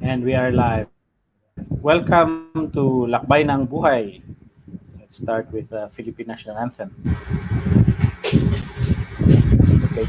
And we are live. Welcome to Lakbay ng Buhay. Let's start with the Philippine National Anthem. Okay.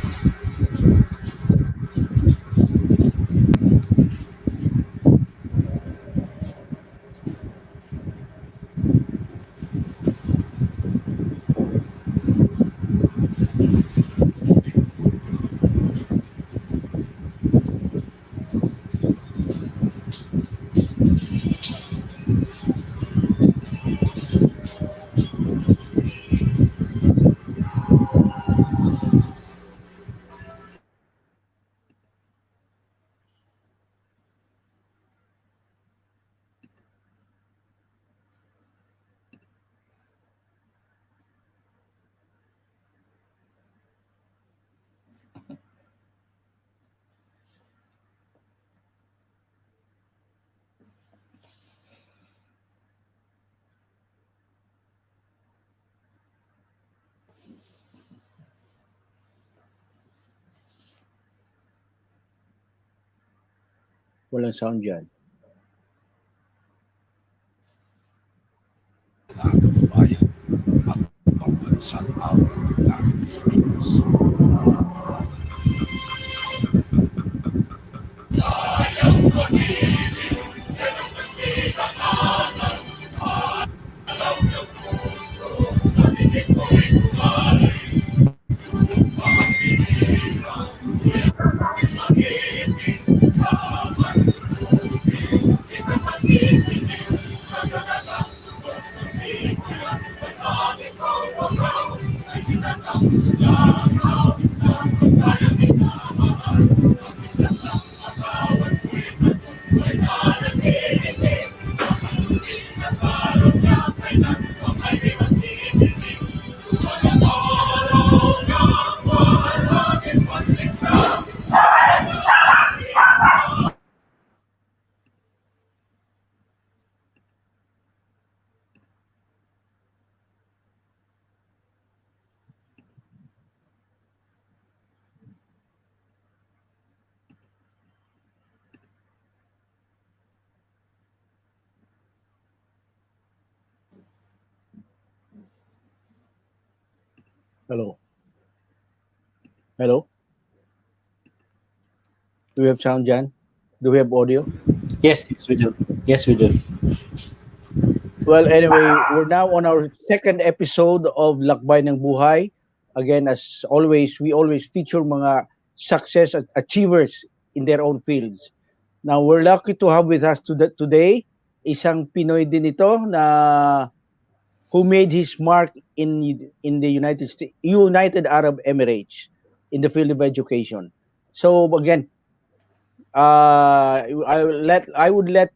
Walang sound dyan. Mga kababayan, ang pambansang aral ng Pilipinas. Hello. Hello. Do we have sound dyan? Do we have audio? Yes, we do. Yes, we do. Well, anyway, we're now on our second episode of Lakbay ng Buhay. Again, as always, we always feature mga success achievers in their own fields. Now, we're lucky to have with us today isang Pinoy din ito na who made his mark in the United Arab Emirates in the field of education. So again, I would let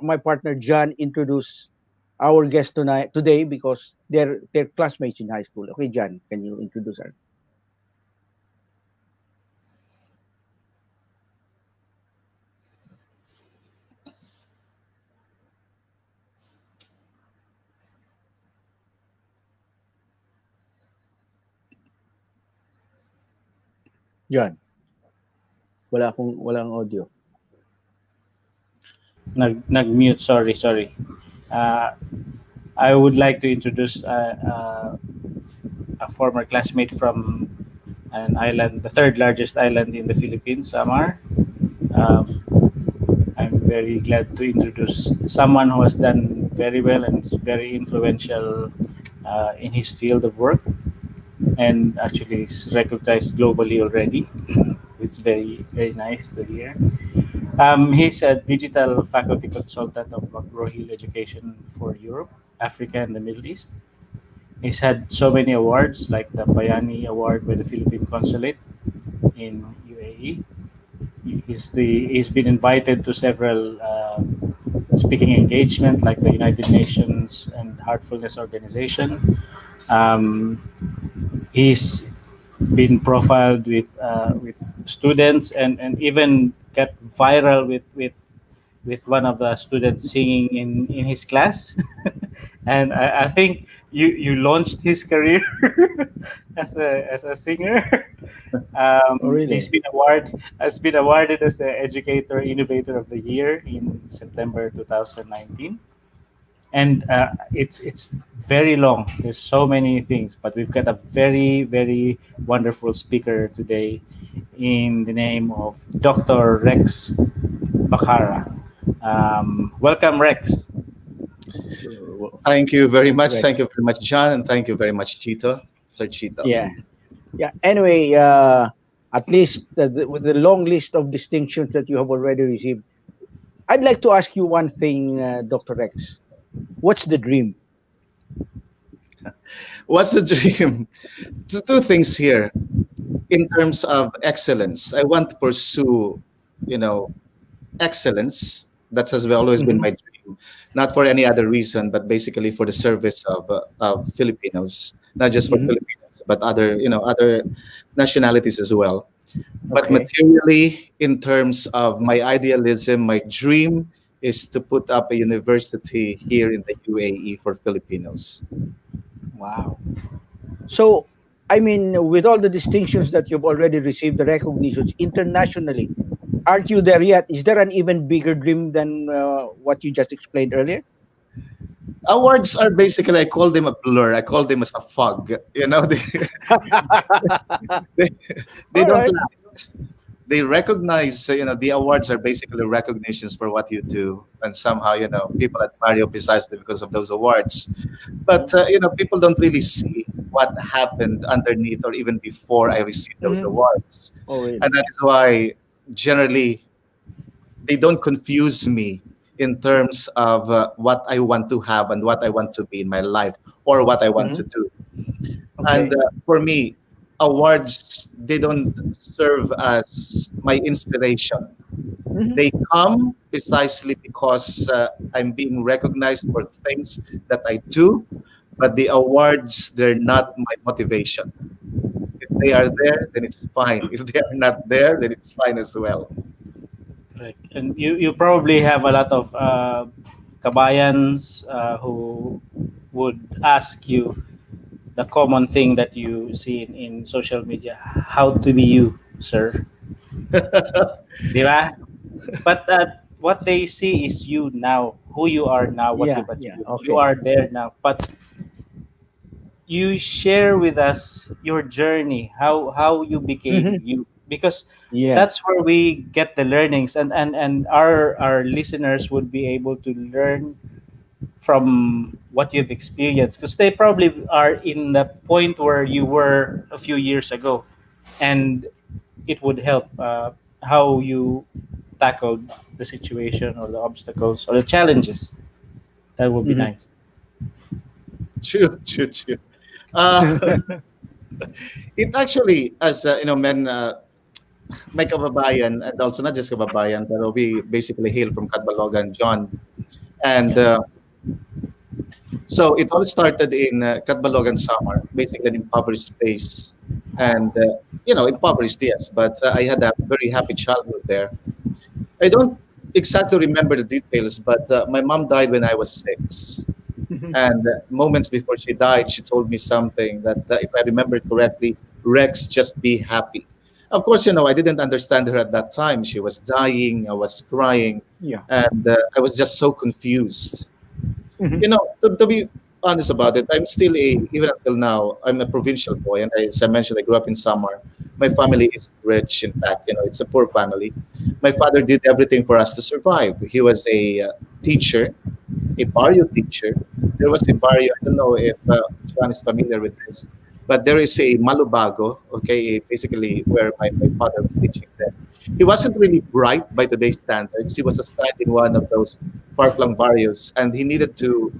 my partner John introduce our guest today because they're classmates in high school. Okay, John, can you introduce her? John, walang audio. Nag-mute. Sorry. Uh, I would like to introduce a former classmate from an island, the third largest island in the Philippines, Samar. Um, I'm very glad to introduce someone who has done very well and is very influential in his field of work, and actually is recognized globally already. It's very nice to hear. He's a digital faculty consultant of McGraw-Hill Education for Europe, Africa, and the Middle East. He's had so many awards, like the Bayani Award by the Philippine Consulate in UAE. He's been invited to several speaking engagement, like the United Nations and Heartfulness Organization. He's been profiled with students, and even got viral with one of the students singing in his class. And I think you launched his career as a singer. Oh, He's really? been awarded as the Educator Innovator of the Year in September 2019. And it's very long. There's so many things, but we've got a very wonderful speaker today in the name of Dr. Rex Bacarra. Welcome, Rex. Thank you very much. Rex. Thank you very much, John, and thank you very much, Chito. Sir Chito. Yeah. Yeah. Anyway, at least with the long list of distinctions that you have already received, I'd like to ask you one thing, Dr. Rex. What's the dream? What's the dream? Two things here. In terms of excellence, I want to pursue, you know, excellence. That has always been Mm-hmm. my dream, not for any other reason, but basically for the service of Filipinos, not just for Mm-hmm. Filipinos, but other, other nationalities as well. But Okay. materially, in terms of my idealism, my dream is to put up a university here in the UAE for Filipinos. Wow. So, I mean, with all the distinctions that you've already received, the recognitions internationally, aren't you there yet? Is there an even bigger dream than what you just explained earlier? Awards are basically, I call them a blur. I call them as a fog. They, they All don't right. last. They recognize, the awards are basically recognitions for what you do, and somehow, people admire you precisely because of those awards. But people don't really see what happened underneath or even before I received those Mm-hmm. awards, Oh, and really? that is why generally they don't confuse me in terms of what I want to have and what I want to be in my life or what I want to Mm-hmm. do. And Okay. for me, awards, they don't serve as my inspiration. Mm-hmm. They come precisely because I'm being recognized for things that I do, but the awards, they're not my motivation. If they are there, then it's fine. If they are not there, then it's fine as well. Correct. And you probably have a lot of kabayans who would ask you the common thing that you see in social media: how to be you, sir. Di ba? But what they see is you now, who you are now, what Yeah. you've Yeah. achieved. You Okay. are there now. But you share with us your journey, how you became Mm-hmm. you, because Yeah. that's where we get the learnings, and our listeners would be able to learn from what you've experienced, because they probably are in the point where you were a few years ago, and it would help how you tackled the situation or the obstacles or the challenges. That would be Mm-hmm. nice. True, true, true. Uh, it actually, as men, my kababayan, and also not just kababayan, but we basically hail from Catbalogan, John. And Yeah. so it all started in Catbalogan Samar, basically an impoverished place. And, impoverished, yes, but I had a very happy childhood there. I don't exactly remember the details, but my mom died when I was 6. And moments before she died, she told me something that, if I remember correctly, Rex, just be happy. Of course, I didn't understand her at that time. She was dying, I was crying, Yeah. and I was just so confused. Mm-hmm. To be honest about it, even until now, I'm a provincial boy. And as I mentioned, I grew up in Samar. My family is rich. In fact, it's a poor family. My father did everything for us to survive. He was a teacher, a barrio teacher. There was a barrio, I don't know if John is familiar with this, but there is a malubago, okay, basically where my father was teaching then. He wasn't really bright by today's standards. He was assigned in one of those far-flung barrios, and he needed to,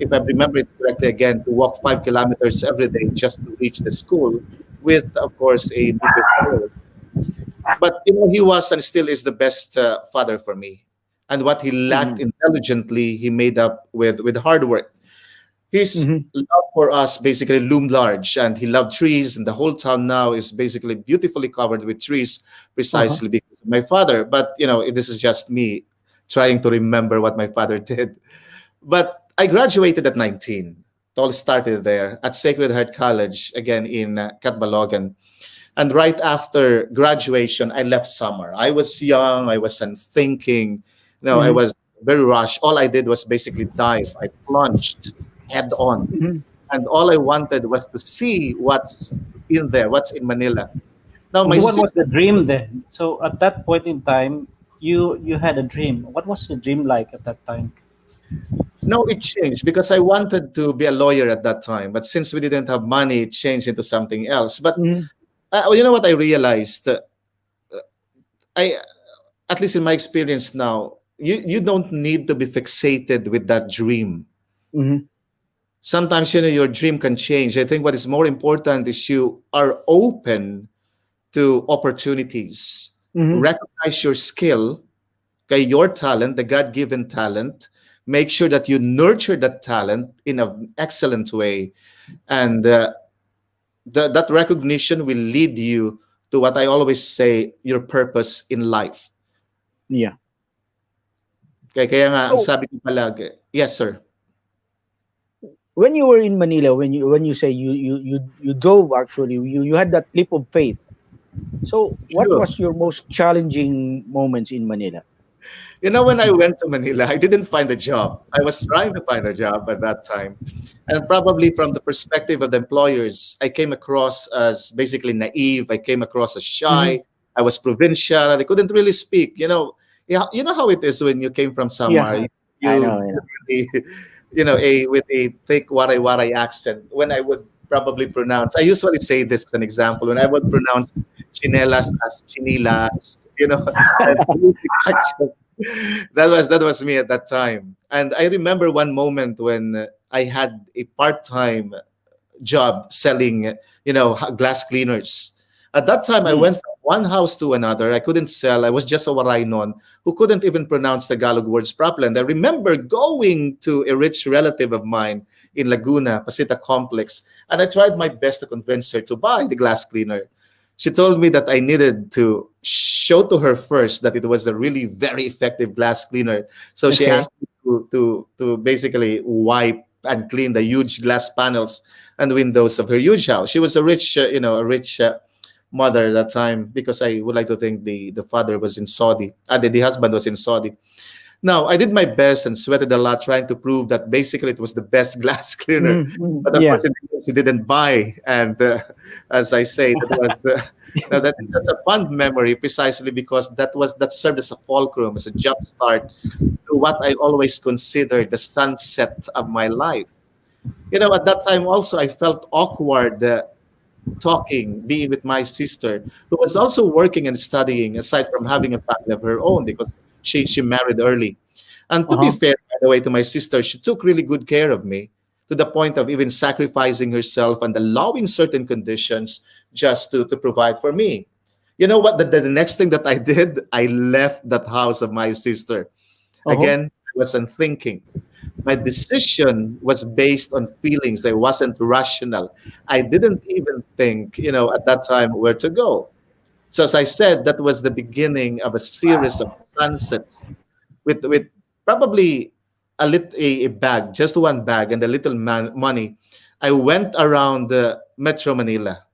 if I remember it correctly again, to walk 5 kilometers every day just to reach the school with, of course, a meager salary. But he was and still is the best father for me. And what he lacked Mm-hmm. intelligently, he made up with hard work. His Mm-hmm. love for us basically loomed large, and he loved trees. And the whole town now is basically beautifully covered with trees, Uh-huh. precisely because of my father. But this is just me trying to remember what my father did. But I graduated at 19. It all started there at Sacred Heart College, again in Catbalogan. And right after graduation, I left summer. I was young, I was unthinking, I Mhm. was very rushed. All I did was basically dive. I plunged head on. Mhm. And all I wanted was to see what's in there, what's in Manila. Now, my So what Mhm. sister, was the dream then? So at that point in time, you had a dream. What was your dream like at that time? no, it changed because I wanted to be a lawyer at that time. But since we didn't have money, it changed into something else. But Mhm. you know what I realized? I, at least in my experience now, you don't need to be fixated with that dream. Mhm. Sometimes your dream can change. I think what is more important is you are open to opportunities. Mhm. Recognize your skill, okay, your talent, the God-given talent. Make sure that you nurture that talent in an excellent way, and that recognition will lead you to what I always say, your purpose in life. Yeah. Kaya nga, ang So sabi ko palagi, yes, sir. when you were in Manila, when you say you dove, actually, you had that leap of faith. So what True. was your most challenging moments in Manila? When I went to Manila, I didn't find a job. I was trying to find a job at that time. And probably from the perspective of the employers, I came across as basically naive. I came across as Mhm. shy. I was provincial. I couldn't really speak. Yeah, you know how it is when you came from somewhere. Yeah, I You know, I know. really, with a thick waray accent. When I would probably pronounce, I usually say this as an example. When I would pronounce chinelas as chinilas, and accent. That was me at that time. And I remember one moment when I had a part-time job selling, glass cleaners. At that time, I Mm. went from one house to another. I couldn't sell. I was just a Warainon who couldn't even pronounce Tagalog words properly. And I remember going to a rich relative of mine in Laguna, Pasita Complex, and I tried my best to convince her to buy the glass cleaner. She told me that I needed to show to her first that it was a really very effective glass cleaner. So she Okay. asked me to basically wipe and clean the huge glass panels and windows of her huge house. She was a rich mother at that time, because I would like to think the father was in Saudi, the husband was in Saudi. Now, I did my best and sweated a lot trying to prove that basically it was the best glass cleaner. Mhm. Mhm. But Yeah. unfortunately, she didn't buy. And as I say, that was now that's a fond memory, precisely because that served as a fulcrum, as a jump start to what I always considered the sunset of my life. At that time also, I felt awkward talking, being with my sister, who was also working and studying, aside from having a family of her own, because she married early. And to be Uh-huh. fair, by the way, to my sister, she took really good care of me, to the point of even sacrificing herself and allowing certain conditions just to provide for me. You know what? The next thing that I did, I left that house of my sister. Uh-huh. Again, I wasn't thinking. My decision was based on feelings. I wasn't rational. I didn't even think, at that time, where to go. So as I said, that was the beginning of a series of sunsets with probably a bag, just one bag, and a little money. I went around Metro Manila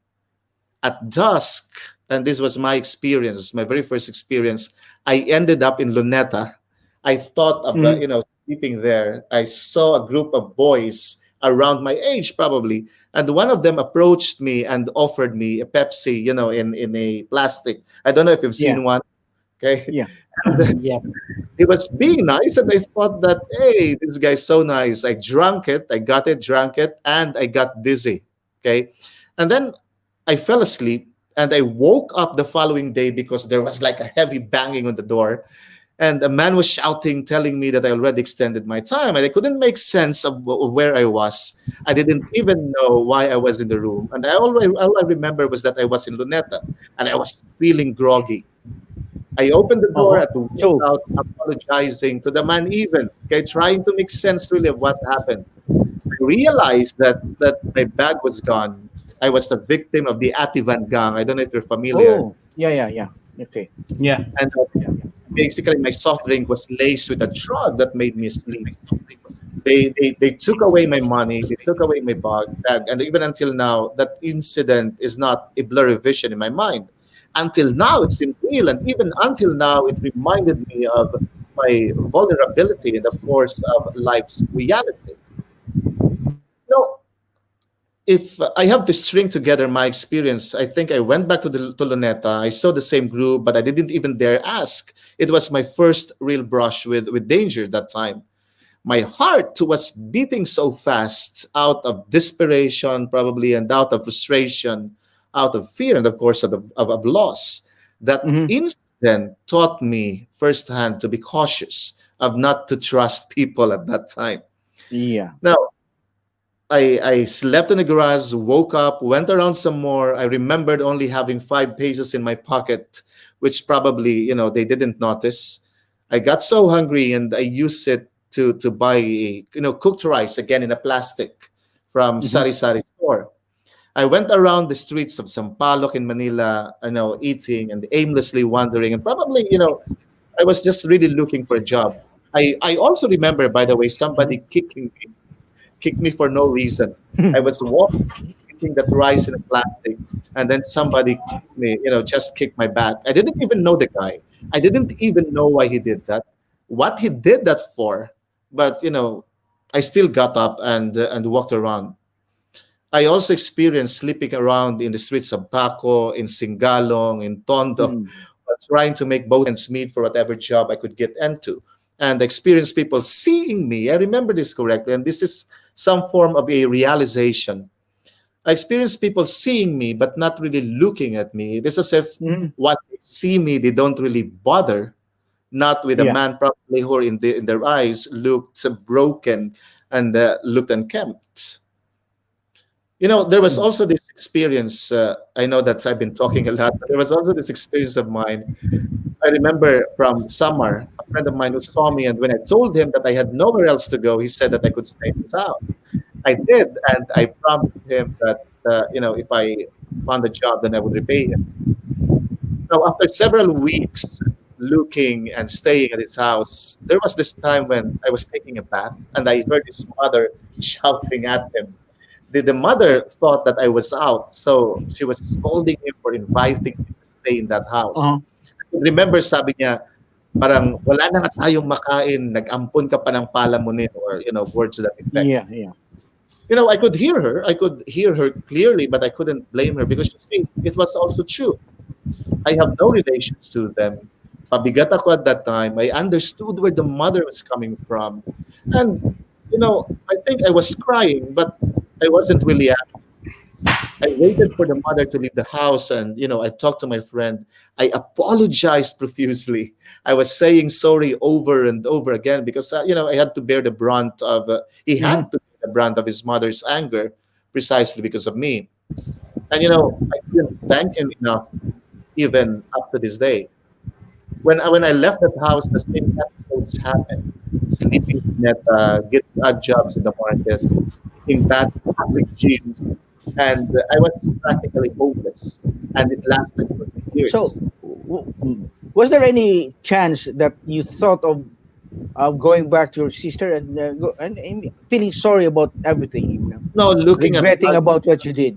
at dusk, and this was my experience, my very first experience. I ended up in Luneta. I thought of Mhm. sleeping there. I saw a group of boys around my age, probably, and one of them approached me and offered me a Pepsi, in a plastic. I don't know if you've Yeah. seen one. Okay, Yeah. Yeah. he was being nice, and I thought that, hey, this guy's so nice. I drank it, I got it, drank it, and I got dizzy. Okay, and then I fell asleep, and I woke up the following day because there was like a heavy banging on the door, and a man was shouting, telling me that I already extended my time, and I couldn't make sense of where I was. I didn't even know why I was in the room, and all I remember was that I was in Luneta, and I was feeling groggy. I opened the door Uh-huh. and went So, out, apologizing to the man, even, okay, trying to make sense really of what happened. I realized that my bag was gone. I was the victim of the Ativan gang. I don't know if you're familiar. oh, yeah, yeah, yeah. Okay. Yeah. And basically, my soft drink was laced with a drug that made me sleep. They took away my money, they took away my bag, and even until now, that incident is not a blurry vision in my mind. Until now, it seemed real, and even until now, it reminded me of my vulnerability and, of course, of life's reality. You know, if I have to string together my experience, I think I went back to Luneta. I saw the same group, but I didn't even dare ask. It was my first real brush with danger that time. My heart was beating so fast out of desperation, probably, and out of frustration, out of fear, and of course, of loss. That Mm-hmm. incident taught me firsthand to be cautious, of not to trust people at that time. Yeah. Now, I slept in the grass, woke up, went around some more. I remembered only having 5 pesos in my pocket, which probably, they didn't notice. I got so hungry and I used it to buy, cooked rice again in a plastic from Mm-hmm. Sari Sari store. I went around the streets of Sampaloc in Manila, eating and aimlessly wandering, and probably, I was just really looking for a job. I also remember, by the way, somebody kicked me for no reason. I was walking, eating that rice in a plastic, and then somebody kicked me, just kicked my back. I didn't even know the guy. I didn't even know why he did that, what he did that for. But I still got up and walked around. I also experienced sleeping around in the streets of Paco, in Singalong, in Tondo, Mm-hmm. trying to make both ends meet for whatever job I could get into. And experience people seeing me. I remember this correctly, and this is some form of a realization. I experienced people seeing me, but not really looking at me. It is as if Mm-hmm. what they see me, they don't really bother. Not with a Yeah. man probably who in their eyes looked broken and looked unkempt. There was Mm-hmm. also this experience. I know that I've been talking a lot, but there was also this experience of mine. I remember from summer, a friend of mine who saw me, and when I told him that I had nowhere else to go, he said that I could stay in his house. I did, and I promised him that if I found a job, then I would repay him. Now, after several weeks looking and staying at his house, there was this time when I was taking a bath, and I heard his mother shouting at him. The mother thought that I was out, so she was scolding him for inviting him to stay in that house. Uh-huh. Remember, sabi niya, parang wala na nga tayong makain, nag-ampon ka pa ng palamunin, or words to that effect. Yeah. Yeah. I could hear her. I could hear her clearly, but I couldn't blame her because you see, it was also true. I have no relations to them. Pabigat ako at that time. I understood where the mother was coming from. And, I think I was crying, but I wasn't really. I waited for the mother to leave the house, and I talked to my friend. I apologized profusely. I was saying sorry over and over again because I had to bear the brunt of. He Mm-hmm. had to bear the brunt of his mother's anger, precisely because of me. And I couldn't thank him enough, even up to this day. When I left that house, the same episodes happened. Sleeping at getting odd jobs in the market, in bad public gyms, and I was practically hopeless. And it lasted for So, years. was there any chance that you thought of going back to your sister and, and feeling sorry about everything, No, looking at regretting about what you did?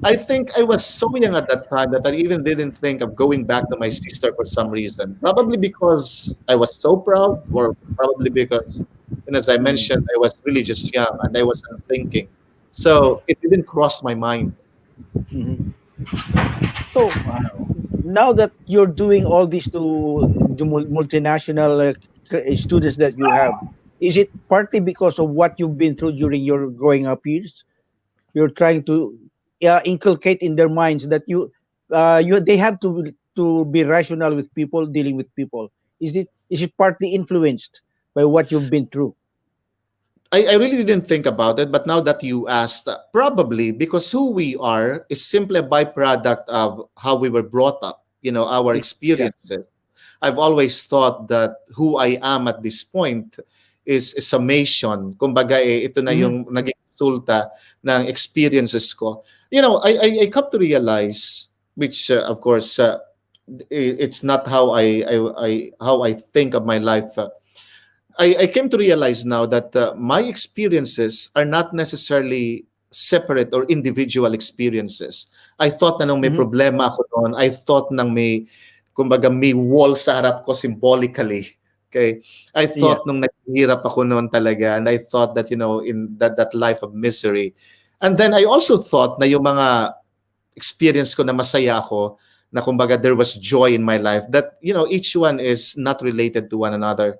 I think I was so young at that time that I even didn't think of going back to my sister for some reason. Probably because I was so proud, or probably because, as I Mm. mentioned, I was really just young and I wasn't thinking. So it didn't cross my mind. Mhm. So Wow. now that you're doing all this to the multinational students that you have, is it partly because of what you've been through during your growing up years? You're trying to inculcate in their minds that they have to be rational with people, dealing with people. Is it partly influenced by what you've been through? I really didn't think about it, but now that you asked, probably because who we are is simply a byproduct of how we were brought up, our Exactly. experiences. I've always thought that who I am at this point is a summation. Kumbaga, ito na Hmm. yung naging resulta ng experiences ko. I come to realize, which of course, it's not how I think of my life. I came to realize now that my experiences are not necessarily separate or individual experiences. I thought na nung may Mhm. problema ako noon, I thought nang may, kumbaga may wall sa harap ko symbolically. Okay? I Yeah. thought nung naghihirap ako noon talaga, and I thought that, in that life of misery. And then I also thought na yung mga experience ko na masaya ako, na kumbaga there was joy in my life, that, each one is not related to one another.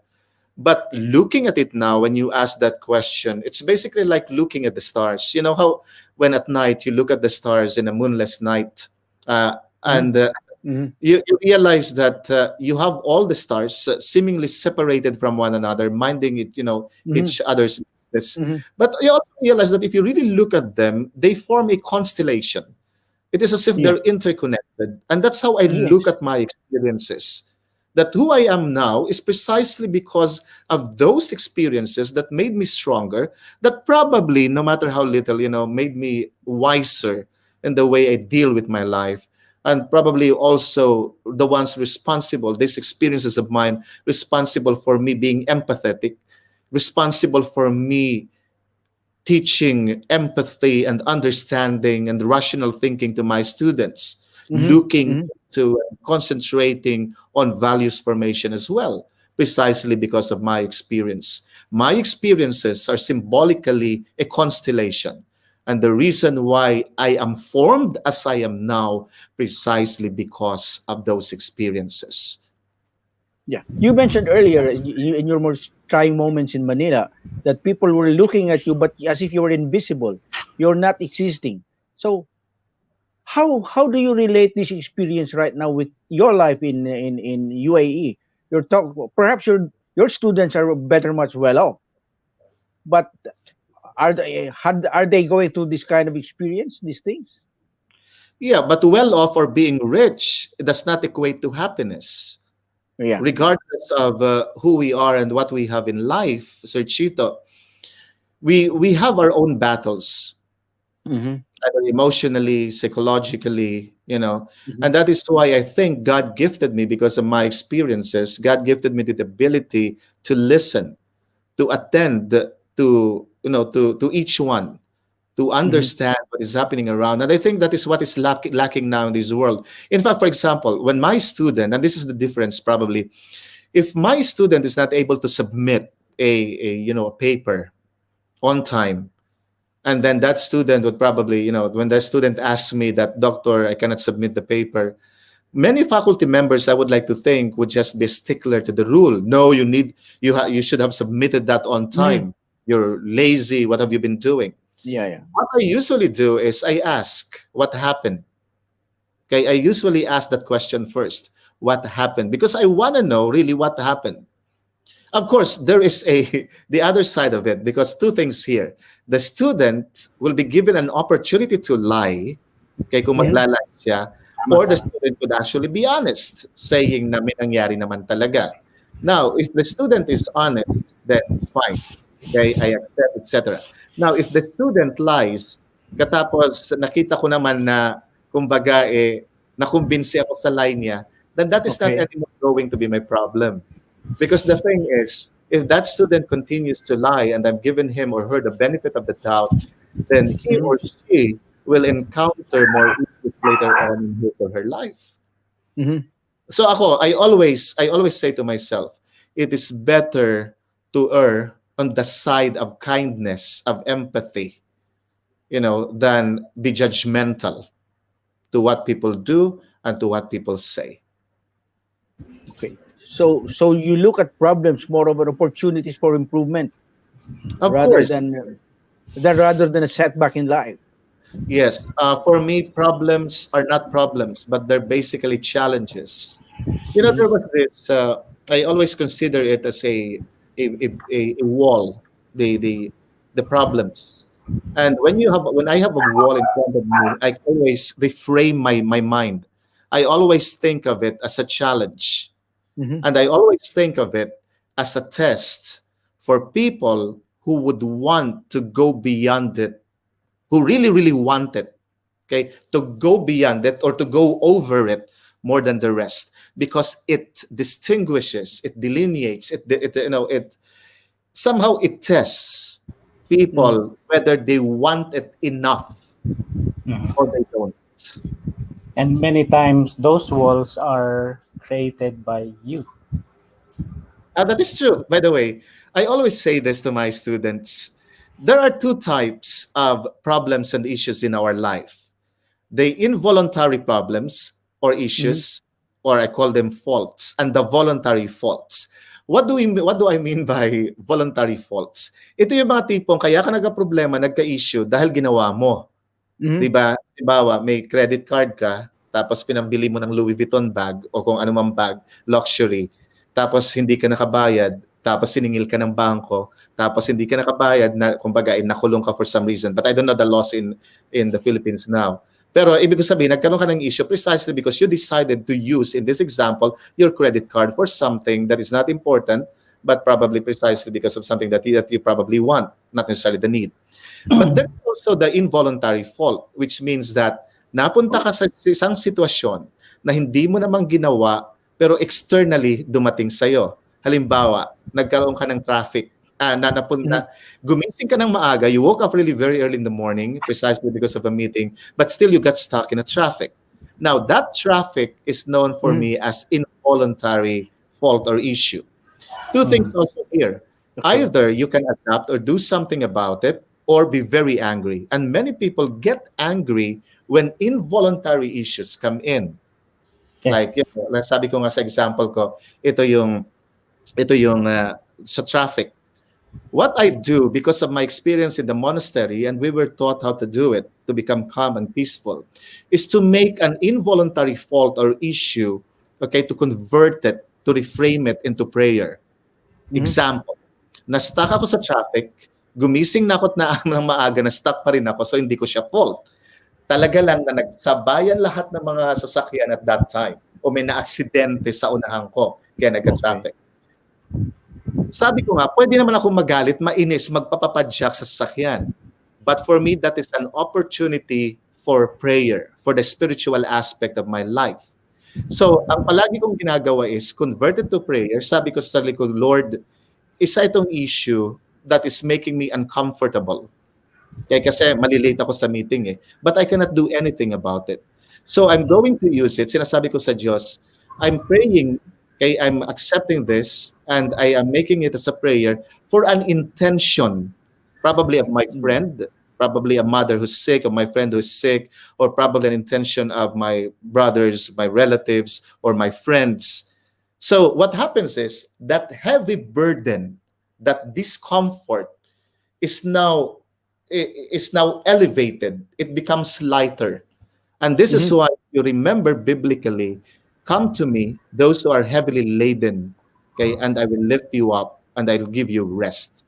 But looking at it now, when you ask that question, it's basically like looking at the stars. You know how when at night you look at the stars in a moonless night, Mhm. and Mhm. you realize that you have all the stars seemingly separated from one another, minding it, Mhm. each other's business. Mhm. But you also realize that if you really look at them, they form a constellation. It is as if Yeah. they're interconnected. And that's how I look Yes. at my experiences. That who I am now is precisely because of those experiences that made me stronger, that probably, no matter how little, made me wiser in the way I deal with my life. And probably also the ones responsible, these experiences of mine, responsible for me being empathetic, responsible for me teaching empathy and understanding and rational thinking to my students, Mhm. looking Mhm. to concentrating on values formation as well, precisely because of my experience. My experiences are symbolically a constellation. And the reason why I am formed as I am now, precisely because of those experiences. Yeah. You mentioned earlier in your most trying moments in Manila that people were looking at you, but as if you were invisible. You're not existing. So how do you relate this experience right now with your life in UAE? You're talk perhaps your students are better much well off, but are they going through this kind of experience, these things? Yeah, but well off or being rich does not equate to happiness. Yeah. Regardless of who we are and what we have in life, Sir Chito, we have our own battles, Mm-hmm. either emotionally, psychologically, Mm-hmm. and that is why I think God gifted me, because of my experiences. God gifted me the ability to listen, to attend to each one, to Mm-hmm. understand what is happening around. And I think that is what is lacking now in this world. In fact, for example, when my student, and this is the difference probably, if my student is not able to submit a paper on time, and then that student would probably, when that student asks me that, doctor, I cannot submit the paper, many faculty members, I would like to think, would just be a stickler to the rule. No, you should have submitted that on Mm-hmm. time. You're lazy. What have you been doing? Yeah, yeah. What I usually do is I ask what happened. Okay, I usually ask that question first. What happened? Because I want to know really what happened. Of course, there is the other side of it, because two things here. The student will be given an opportunity to lie, kay kung Mm-hmm. maglalay siya, Tama, or the tama. student could actually be honest, saying na may nangyari naman talaga. Now, if the student is honest, then fine. Okay, I accept, etc. Now, if the student lies, katapos nakita ko naman na, kumbaga, nakumbinsi ako sa lie niya, then that is not Okay. anymore going to be my problem. Because the thing is, if that student continues to lie and I've given him or her the benefit of the doubt, then he Mm-hmm. or she will encounter more issues later on in his or her life. Mm-hmm. So I always say to myself, it is better to err on the side of kindness, of empathy, than be judgmental to what people do and to what people say. Okay. So you look at problems more of an opportunities for improvement Of rather course, than a setback in life. yes. For me, problems are not problems, but they're basically challenges. There Mm-hmm. was this. I always consider it as a wall. The problems, and when I have a wall in front of me, I always reframe my mind. I always think of it as a challenge, Mm-hmm. and I always think of it as a test for people who would want to go beyond it, who really, really want it, okay, to go beyond it or to go over it more than the rest, because it distinguishes, it delineates, it somehow it tests Mm. people whether they want it enough Mhm. or they don't. And many times those walls are created by you. That is true. By the way, I always say this to my students. There are two types of problems and issues in our life: the involuntary problems or Mhm. issues, or I call them faults, and the voluntary faults. What do I mean by voluntary faults? Ito yung mga tipong kaya ka nagka-problema, nagka-issue dahil ginawa mo. 'Di Mhm. ba? Halimbawa, may credit card ka, tapos pinambili mo ng Louis Vuitton bag o kung anumang bag, luxury, tapos hindi ka nakabayad, tapos siningil ka ng bangko, tapos hindi ka nakabayad, na kumbaga nakulong ka for some reason. But I don't know the laws in the Philippines now. Pero ibig ko sabihin, nagkaroon ka ng issue precisely because you decided to use, in this example, your credit card for something that is not important, but probably precisely because of something that you probably want, not necessarily the need. But there's also the involuntary fault, which means that napunta ka sa isang sitwasyon na hindi mo namang ginawa, pero externally dumating sa'yo. Halimbawa, nagkaroon ka ng traffic, Mhm. gumising ka ng maaga, you woke up really very early in the morning, precisely because of a meeting, but still you got stuck in a traffic. Now, that traffic is known for Mhm. me as involuntary fault or issue. Two things Mhm. also here. Okay. Either you can adapt or do something about it, or be very angry. And many people get angry when involuntary issues come in. Yeah. Like, sabi ko nga sa example ko, ito yung sa traffic. What I do, because of my experience in the monastery, and we were taught how to do it to become calm and peaceful, is to make an involuntary fault or issue, okay, to convert it, to reframe it into prayer. Mhm. Example, na-stuck ako sa traffic, gumising na ako't na ng maaga, na-stuck pa rin ako, so hindi ko siya fault. Talaga lang na nagsabayan lahat ng mga sasakyan at that time o may na-aksidente sa unahan ko, kaya Okay. nagka-traffic. Sabi ko nga, pwede naman ako magalit, mainis, magpapapadyak sa sasakyan. But for me, that is an opportunity for prayer, for the spiritual aspect of my life. So, ang palagi kong ginagawa is converted to prayer. Sabi ko sa sarili ko, Lord, isa itong issue that is making me uncomfortable. Kaya kasi malilate ako sa meeting eh. But I cannot do anything about it. So I'm going to use it. Sinasabi ko sa Diyos, I'm praying, okay, I'm accepting this, and I am making it as a prayer for an intention, probably of my Mm. friend, probably a mother who's sick, or my friend who's sick, or probably an intention of my brothers, my relatives, or my friends. So what happens is that heavy burden, that discomfort is now is now elevated. It becomes lighter. And this is Mhm. why you remember biblically, come to me, those who are heavily laden, okay, and I will lift you up and I'll give you rest.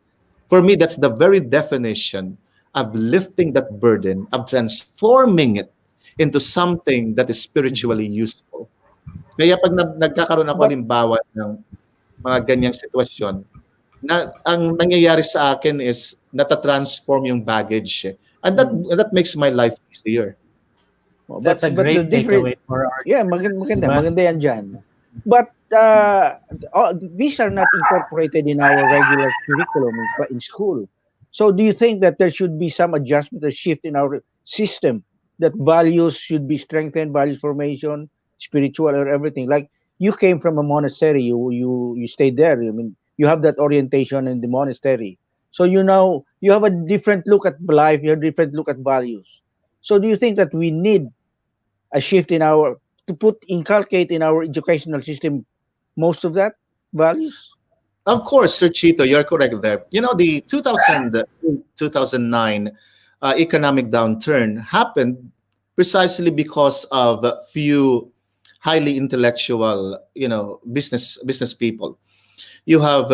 For me, that's the very definition of lifting that burden, of transforming it into something that is Mhm. spiritually useful. Kaya pag nagkakaroon ako But halimbawa ng mga ganyang sitwasyon, na ang nangyayari sa akin is nata-transform yung baggage eh. And that mm, that makes my life easier. That's a but the great different, takeaway for our yeah, listeners, di maganda ba? maganda yan dyan. But these are not incorporated in our regular curriculum in school. So do you think that there should be some adjustment or shift in our system, that values should be strengthened, values formation, spiritual or everything? Like, you came from a monastery, you stayed there. I mean, you have that orientation in the monastery. So you know you have a different look at life, you have a different look at values. So do you think that we need a shift in our, to put inculcate in our educational system most of that values? Of course, Sir Chito, you're correct there. You know, the 2009 economic downturn happened precisely because of a few highly intellectual, business people. You have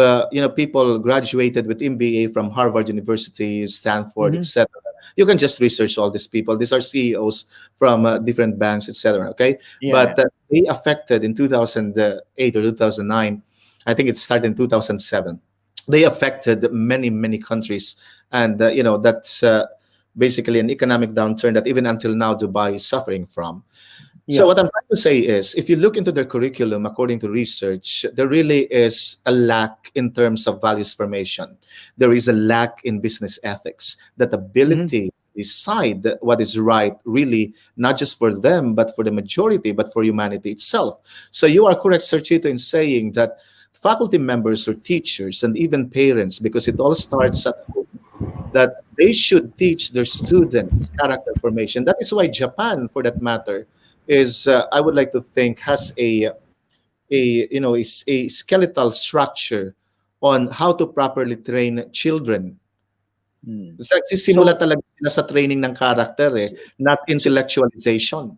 people graduated with MBA from Harvard University, Stanford, Mm-hmm. etc. You can just research all these people. These are CEOs from different banks, etc. Okay, Yeah. but they affected in 2008 or 2009. I think it started in 2007. They affected many countries, and that's basically an economic downturn that even until now Dubai is suffering from. So Yeah. what I'm trying to say is, if you look into their curriculum, according to research, there really is a lack in terms of values formation. There is a lack in business ethics, that Mhm. ability to decide what is right, really, not just for them, but for the majority, but for humanity itself. So you are correct, Sir Chito, in saying that faculty members or teachers and even parents, because it all starts at home, that they should teach their students character formation. That is why Japan, for that matter, is I would like to think has a skeletal structure on how to properly train children. Mm. Nagsisimula So, talaga sila sa training ng character, so, not intellectualization.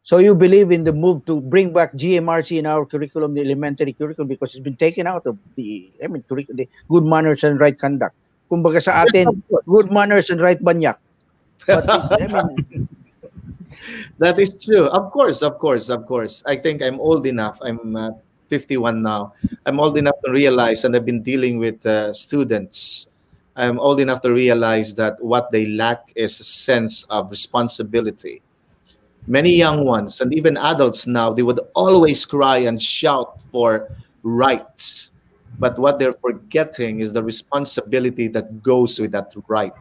so you believe in the move to bring back GMRC in our curriculum, the elementary curriculum, because it's been taken out of the, I mean, the good manners and right conduct. Kumbaga sa Yes, of atin, course. good manners and right banyak. But I mean, That is true. Of course, of course, of course. I think I'm old enough. I'm 51 now. I'm old enough to realize, and I've been dealing with students. I'm old enough to realize that what they lack is a sense of responsibility. Many young ones and even adults now, they would always cry and shout for rights. But what they're forgetting is the responsibility that goes with that right.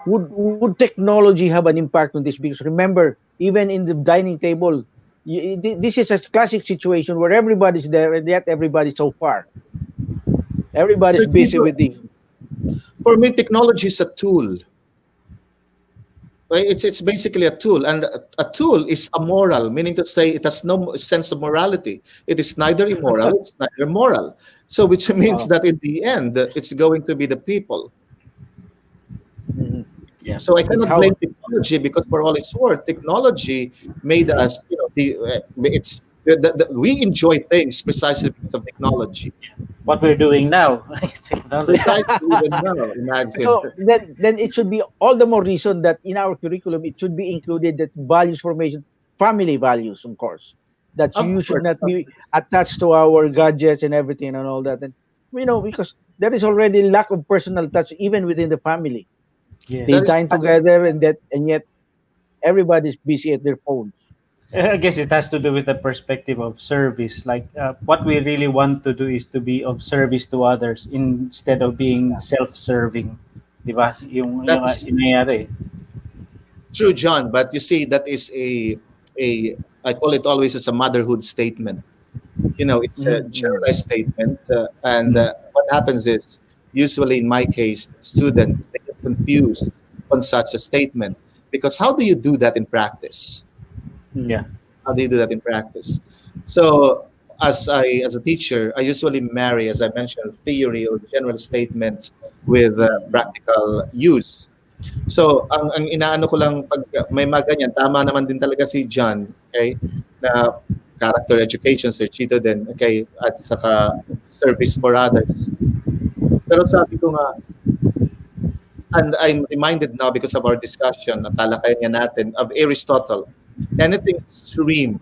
would technology have an impact on this? Because remember, even in the dining table, this is a classic situation where everybody's there and yet everybody's so far. So Everybody's busy with the. for me, technology is a tool. Right? It's basically a tool, and a tool is amoral, meaning to say it has no sense of morality. It is neither immoral, it's neither moral. So, which means Oh, that in the end, it's going to be the people. mhm. Yeah. So I That's cannot blame how. technology because, for all it's worth, technology made us, we enjoy things precisely because of technology. What we're doing now is technology. Precisely even now, imagine. So then it should be all the more reason that in our curriculum it should be included that values formation, family values, of course, that Of you should course, not be attached to our gadgets and everything and all that. And because there is already lack of personal touch even within the family. They Yes. that is dine together and yet everybody's busy at their phones. I guess it has to do with the perspective of service. Like what we really want to do is to be of service to others instead of being self-serving. Di ba? that Yung is nangyayari. true, John. But you see, that is a I call it always as a motherhood statement. It's a Mm-hmm. generalized statement, and Mm. what happens is, usually in my case, students, they get confused on such a statement, because how do you do that in practice? Yeah. How do you do that in practice? So as a teacher, I usually marry, as I mentioned, theory or general statements with practical use. So ang inaano ko lang, pag may mga ganyan, tama naman din talaga si John, okay, na character education, Sir Chito din, okay, at saka service for others. Pero sabi ko nga, and I'm reminded now because of our discussion, na talakayan nga natin, of Aristotle. Anything extreme,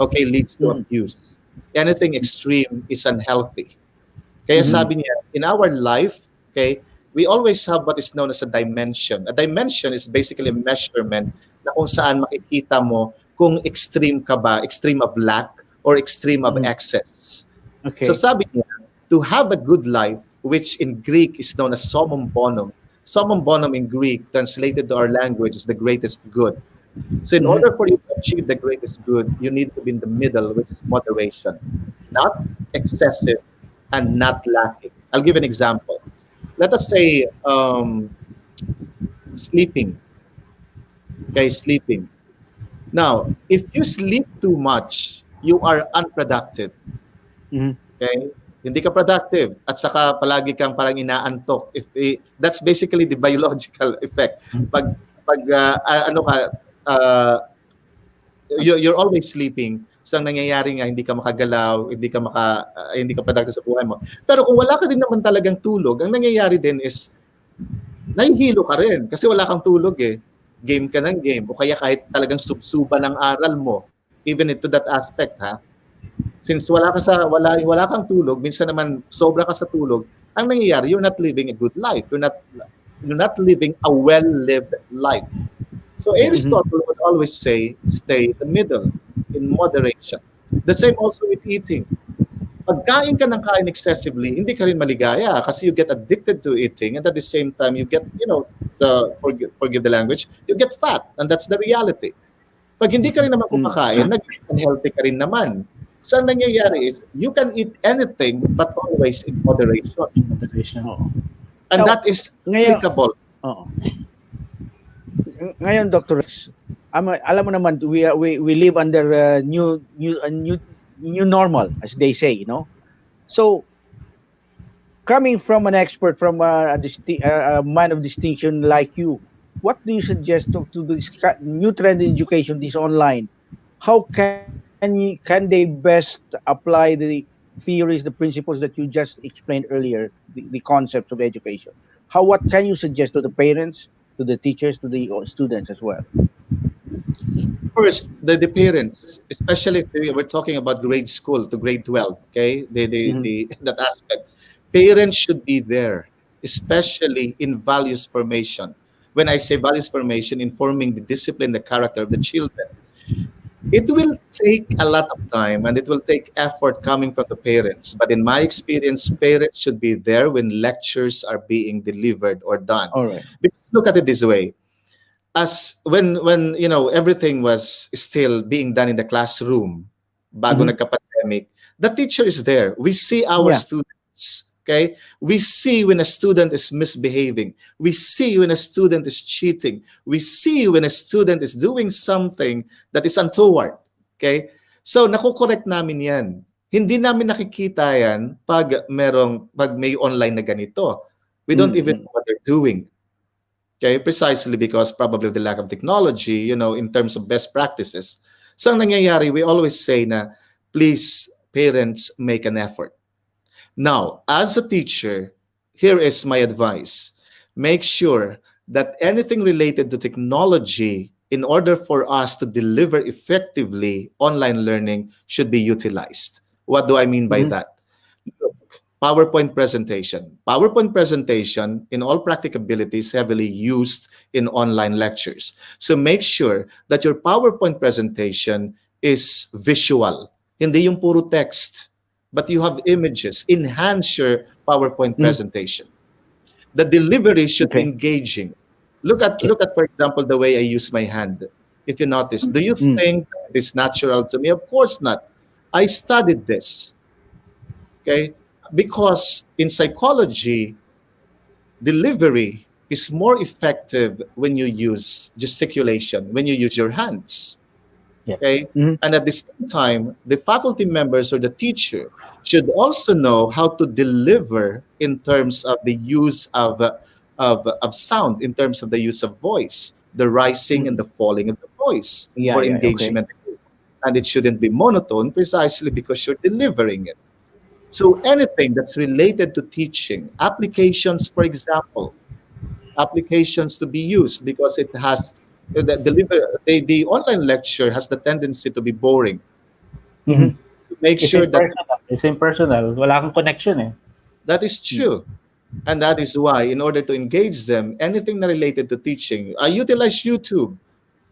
okay, leads to Mm-hmm. abuse. Anything extreme is unhealthy. Kaya Mm-hmm. sabi niya, in our life, okay, we always have what is known as a dimension. A dimension is basically a measurement na kung saan makikita mo kung extreme ka ba, extreme of lack or extreme of Mm-hmm. excess. So Okay. sabi niya, to have a good life, which in Greek is known as summum bonum. Summum bonum in Greek, translated to our language, is the greatest good. So in Mm-hmm. order for you to achieve the greatest good, you need to be in the middle, which is moderation, not excessive and not lacking. I'll give an example. Let us say sleeping. Okay, sleeping. Now, if you sleep too much, you are unproductive. Mm-hmm. Okay? Hindi ka productive at saka palagi kang parang inaantok. That's basically the biological effect. Ano ka, uh, you're always sleeping. So ang nangyayari nga, hindi ka makagalaw, hindi ka productive sa buhay mo. Pero kung wala ka din naman talagang tulog, ang nangyayari din is nahihilo ka rin kasi wala kang tulog eh. Game ka ng game o kaya kahit talagang subsuba ng aral mo, even into that aspect, ha. Since wala kang tulog, minsan naman sobra ka sa tulog, ang nangyayari, you're not living a good life. You're not living a well-lived life. So Yeah. Aristotle would always say, stay in the middle, in moderation. The same also with eating. Pag kain ka ng kain excessively, hindi ka rin maligaya kasi you get addicted to eating, and at the same time, you get, forgive the language, you get fat, and that's the reality. Pag hindi ka rin naman kumakain, naging unhealthy ka rin naman. So, ang nangyayari is, you can eat anything, but always in moderation. Moderation. Oo. And Now, that is ngayon, applicable. oo. Ngayon, Dr. Rex, alam mo naman, we live under new normal, as they say, you know. So, coming from an expert, from a man of distinction like you, what do you suggest to this new trend in education, this online? How can they best apply the theories, the principles that you just explained earlier, the concepts of education? What can you suggest to the parents, to the teachers, to the students as well? First, the parents, especially if we're talking about grade school to grade 12, okay? That aspect. Parents should be there, especially in values formation. When I say values formation, informing the discipline, the character of the children. It will take a lot of time and it will take effort coming from the parents. But in my experience, parents should be there when lectures are being delivered or done. All right. Because look at it this way. As when everything was still being done in the classroom, bago nagka-pandemic, the teacher is there. We see our Yeah. students. Okay, we see when a student is misbehaving. We see when a student is cheating. We see when a student is doing something that is untoward. Okay, so nakokorek namin yan. Hindi namin nakikita yan pag may online na ganito. We don't even know what they're doing. Okay, precisely because probably of the lack of technology, in terms of best practices. So ang nangyayari, we always say na, please, parents, make an effort. Now, as a teacher, here is my advice. Make sure that anything related to technology, in order for us to deliver effectively online learning, should be utilized. What do I mean by that? Look, PowerPoint presentation. PowerPoint presentation, in all practicability, is heavily used in online lectures. So make sure that your PowerPoint presentation is visual. Hindi yung puro text, but you have images. Enhance your PowerPoint presentation. The delivery should be engaging. Look at, for example, the way I use my hand. If you notice, do you think it is natural to me? Of course not. I studied this. Okay? Because in psychology, delivery is more effective when you use gesticulation, when you use your hands. Okay? And at the same time, the faculty members or the teacher should also know how to deliver in terms of the use of sound, in terms of the use of voice, the rising and the falling of the voice for engagement. Okay. And it shouldn't be monotone precisely because you're delivering it. So anything that's related to teaching, applications, for example, applications to be used because it has the online lecture has the tendency to be boring. So make sure that it's impersonal. Wala kang connection eh. That is true. And that is why, in order to engage them, anything related to teaching, I utilize YouTube.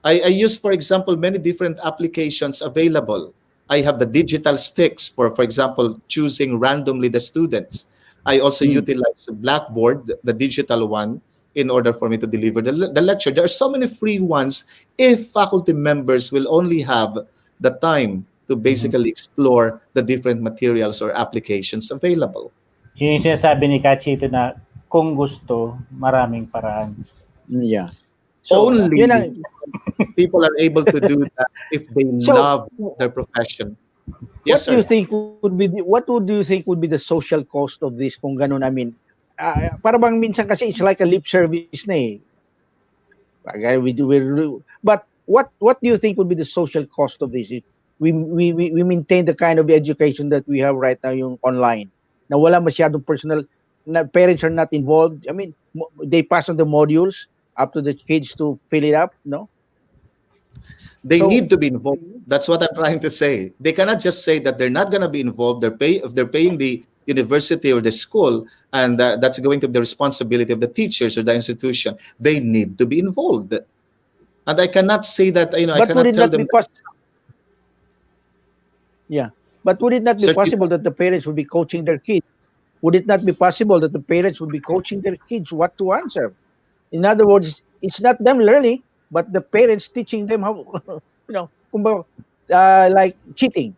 I use, for example, many different applications available. I have the digital sticks for example, choosing randomly the students. I also utilize Blackboard, the digital one, in order for me to deliver the lecture. There are so many free ones if faculty members will only have the time to basically explore the different materials or applications available. Yung sinasabi ni Kachito na kung gusto, maraming paraan. Yeah. So, only people are able to do that if they love their profession. Yes, what would you think would be the social cost of this kung ganun? I mean, para bang minsan kasi it's like a lip service na eh. But what do you think would be the social cost of this? We maintain the kind of education that we have right now, yung online, na wala masyadong personal, na parents are not involved. I mean, they pass on the modules up to the kids to fill it up, no? They need to be involved. That's what I'm trying to say. They cannot just say that they're not going to be involved. If they're paying the university or the school, and that's going to be the responsibility of the teachers or the institution. They need to be involved. And I cannot say that, I But would cannot it tell not them, be Yeah. But would it not be Sir possible Tito, that the parents would be coaching their kids? Would it not be possible that the parents would be coaching their kids what to answer? In other words, it's not them learning, but the parents teaching them how, kumbaga, like cheating.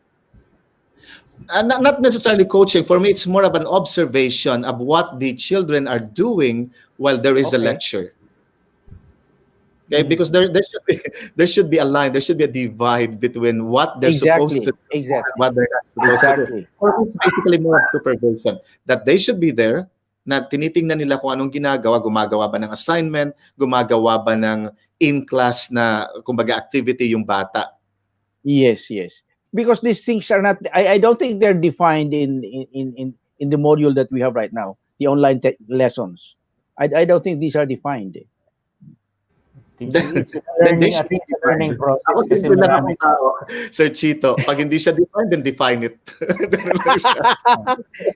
not necessarily coaching. For me, it's more of an observation of what the children are doing while there is a Okay. lecture. Okay, because Mm. there should be there should be a line, there should be a divide between what they're supposed to Exactly. do and Exactly. what they're not supposed to do. Exactly. Or it's basically more of supervision that they should be there, na tinitingnan nila kung anong ginagawa, gumagawa ba ng assignment, gumagawa ba ng in-class na kumbaga activity yung bata. Yes, yes. Because these things are not. I don't think they're defined in the module that we have right now, the online lessons. I don't think these are defined. It's a Then they learning, I should think be it's a learning defined. Ako process kasi simple lang marami. akong tao, Sir Chito. Pag hindi siya defined, then define it. Ganun lang siya.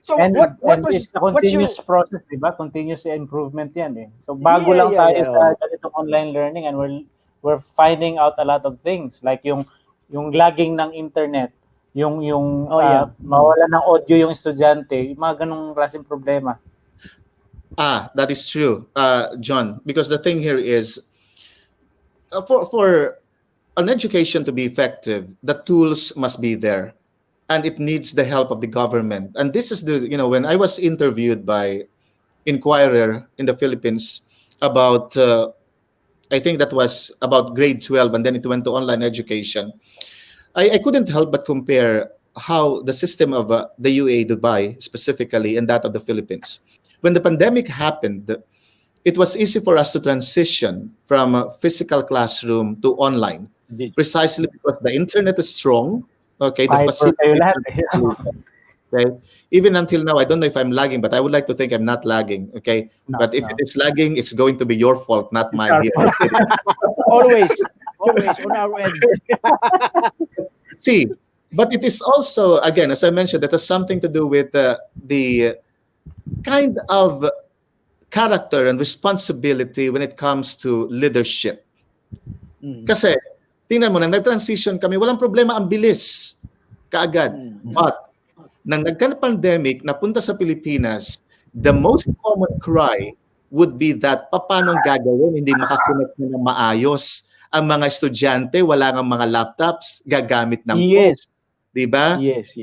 So And what and was it's a what's your continuous process, di ba? Continuous improvement yan eh. So bago yeah lang yeah tayo yeah sa ganitong online learning and we're finding out a lot of things like yung lagging ng internet, yung oh yeah mawala ng audio yung estudyante, yung mga ganung klaseng problema. That is true, John. Because the thing here is, for an education to be effective, the tools must be there, and it needs the help of the government. And this is when I was interviewed by Inquirer in the Philippines about, I think that was about grade 12, and then it went to online education. I couldn't help but compare how the system of the UAE, Dubai specifically, and that of the Philippines. When the pandemic happened, it was easy for us to transition from a physical classroom to online, precisely because the internet is strong. Okay, the Fiber kayo facility. lahat eh. Okay, even until now, I don't know if I'm lagging, but I would like to think I'm not lagging. Okay, No, but if no. it is lagging, it's going to be your fault, not It's mine our here. always on our end. See, but it is also, again, as I mentioned, that has something to do with the kind of character and responsibility when it comes to leadership. Kasi, tingnan mo, nang nag-transition kami, walang problema, ang bilis, kaagad. But, nang nagka-pandemic, napunta sa Pilipinas, the most common cry would be that, paano ang gagawin? Hindi makakonect na ng maayos. Ang mga estudyante, wala nga mga laptops, gagamit ng phone. Diba? Yes.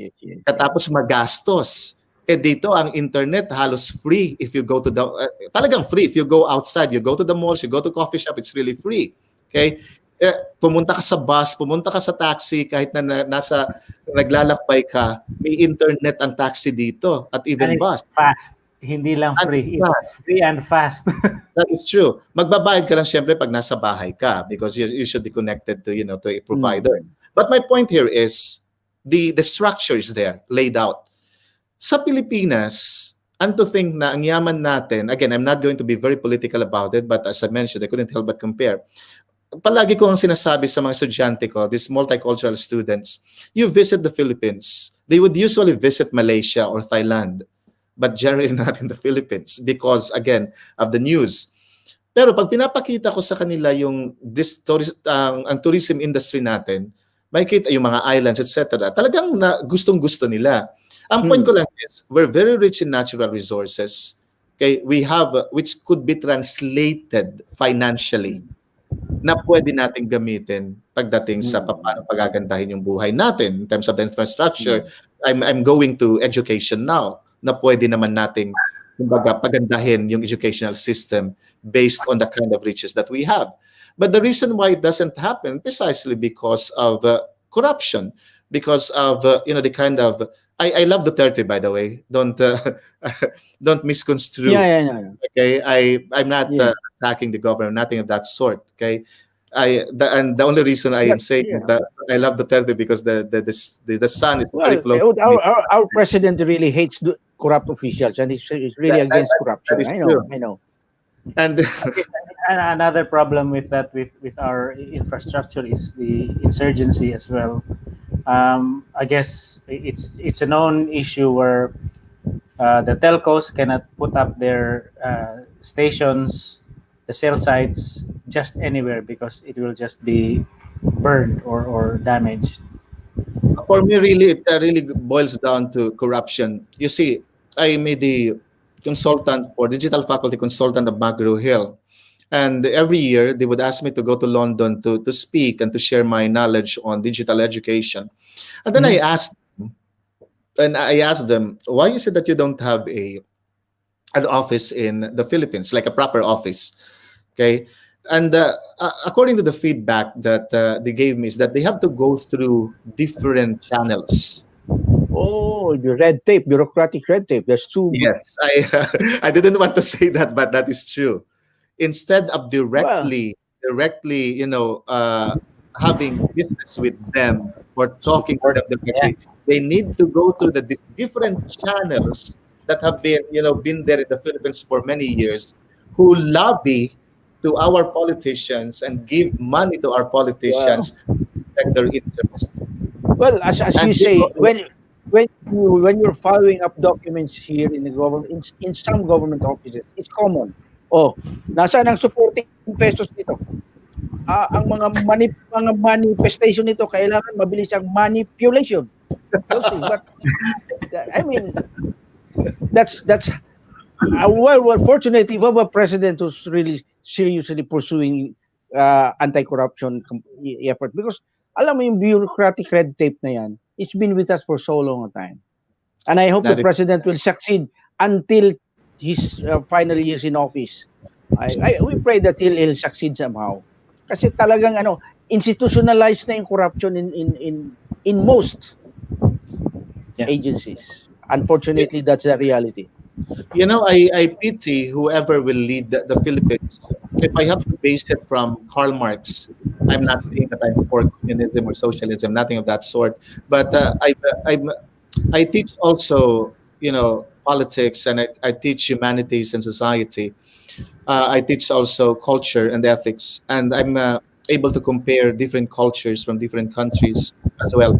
Katapos magastos. Dito ang internet halos free if you go to the talagang free if you go outside, you go to the malls, you go to coffee shop, it's really free. Okay? Pumunta ka sa bus, pumunta ka sa taxi, kahit na nasa naglalakbay ka, may internet ang taxi dito at even And bus. it's fast. Hindi lang free. It's free and fast. That is true. Magbabayad ka lang siyempre pag nasa bahay ka because you should be connected to to a provider. But my point here is the structure is there, laid out. Sa Pilipinas, and to think na ang yaman natin, again, I'm not going to be very political about it, but as I mentioned, I couldn't help but compare. Palagi ko ang sinasabi sa mga estudyante ko, these multicultural students, you visit the Philippines, they would usually visit Malaysia or Thailand, but generally not in the Philippines because, again, of the news. Pero pag pinapakita ko sa kanila yung ang tourism industry natin, makikita yung mga islands, etc., talagang gustong-gusto nila. Ang point ko lang is, we're very rich in natural resources. Okay, we have which could be translated financially na pwede nating gamitin pagdating sa paano pagagandahin yung buhay natin in terms of the infrastructure. I'm going to education now na pwede naman nating kumbaga pagandahin yung educational system based on the kind of riches that we have. But the reason why it doesn't happen precisely because of corruption, because of the kind of I love Duterte, by the way. Don't misconstrue. Yeah. Okay, I'm not attacking the government, nothing of that sort. Okay, and the only reason I am saying that I love Duterte because the son is very close. Our president really hates corrupt officials, and he's really against corruption. I know. And another problem with that, with our infrastructure, is the insurgency as well. I guess it's a known issue where the telcos cannot put up their stations, the cell sites, just anywhere because it will just be burned or damaged. For me, really, it really boils down to corruption. You see, I made the consultant for digital faculty consultant of McGraw Hill. And every year, they would ask me to go to London to speak and to share my knowledge on digital education. And then Mhm. I asked them, why is it that you don't have an office in the Philippines, like a proper office? Okay. And according to the feedback that they gave me, is that they have to go through different channels. Oh, the red tape, bureaucratic red tape. There's too Yes, I I didn't want to say that, but that is true. Instead of well. directly, having business with them or talking to Or them yeah, directly, they need to go through different channels that have been there in the Philippines for many years, who lobby to our politicians and give money to our Well, politicians to protect their interests. well, as And you say, when you're following up documents here in the government, in some government offices, it's common. Oh, nasaan ang supporting pesos nito? Ang mga manifestation nito kailangan mabilis ang manipulation. Those things, but I mean, that's well, fortunately, we have a president who's really seriously pursuing anti-corruption effort because alam mo yung bureaucratic red tape na yan, it's been with us for so long a time. And I hope the that is president will succeed until his final years in office. We pray that he'll succeed somehow. Kasi talagang institutionalized na yung corruption in most yeah. agencies. Unfortunately, that's the reality. I pity whoever will lead the Philippines. If I have to base it from Karl Marx, I'm not saying that I'm for communism or socialism, nothing of that sort. But I teach also, politics, and I teach humanities and society. I teach also culture and ethics, and I'm able to compare different cultures from different countries as well.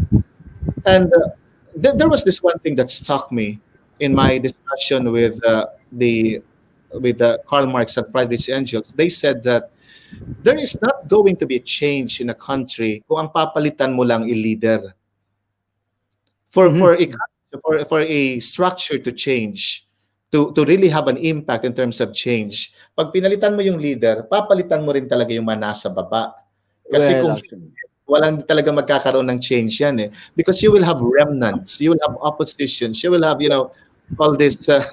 And there was this one thing that struck me in my discussion with Karl Marx and Friedrich Engels. They said that there is not going to be a change in a country kung ang papalitan mo lang i-leader. For a Mhm. for a structure to change, to really have an impact in terms of change, pag pinalitan mo yung leader, papalitan mo rin talaga yung mga nasa baba. Kasi Well, kung actually. walang talaga magkakaroon ng change yan eh. Because you will have remnants, you will have oppositions, you will have, all this, That's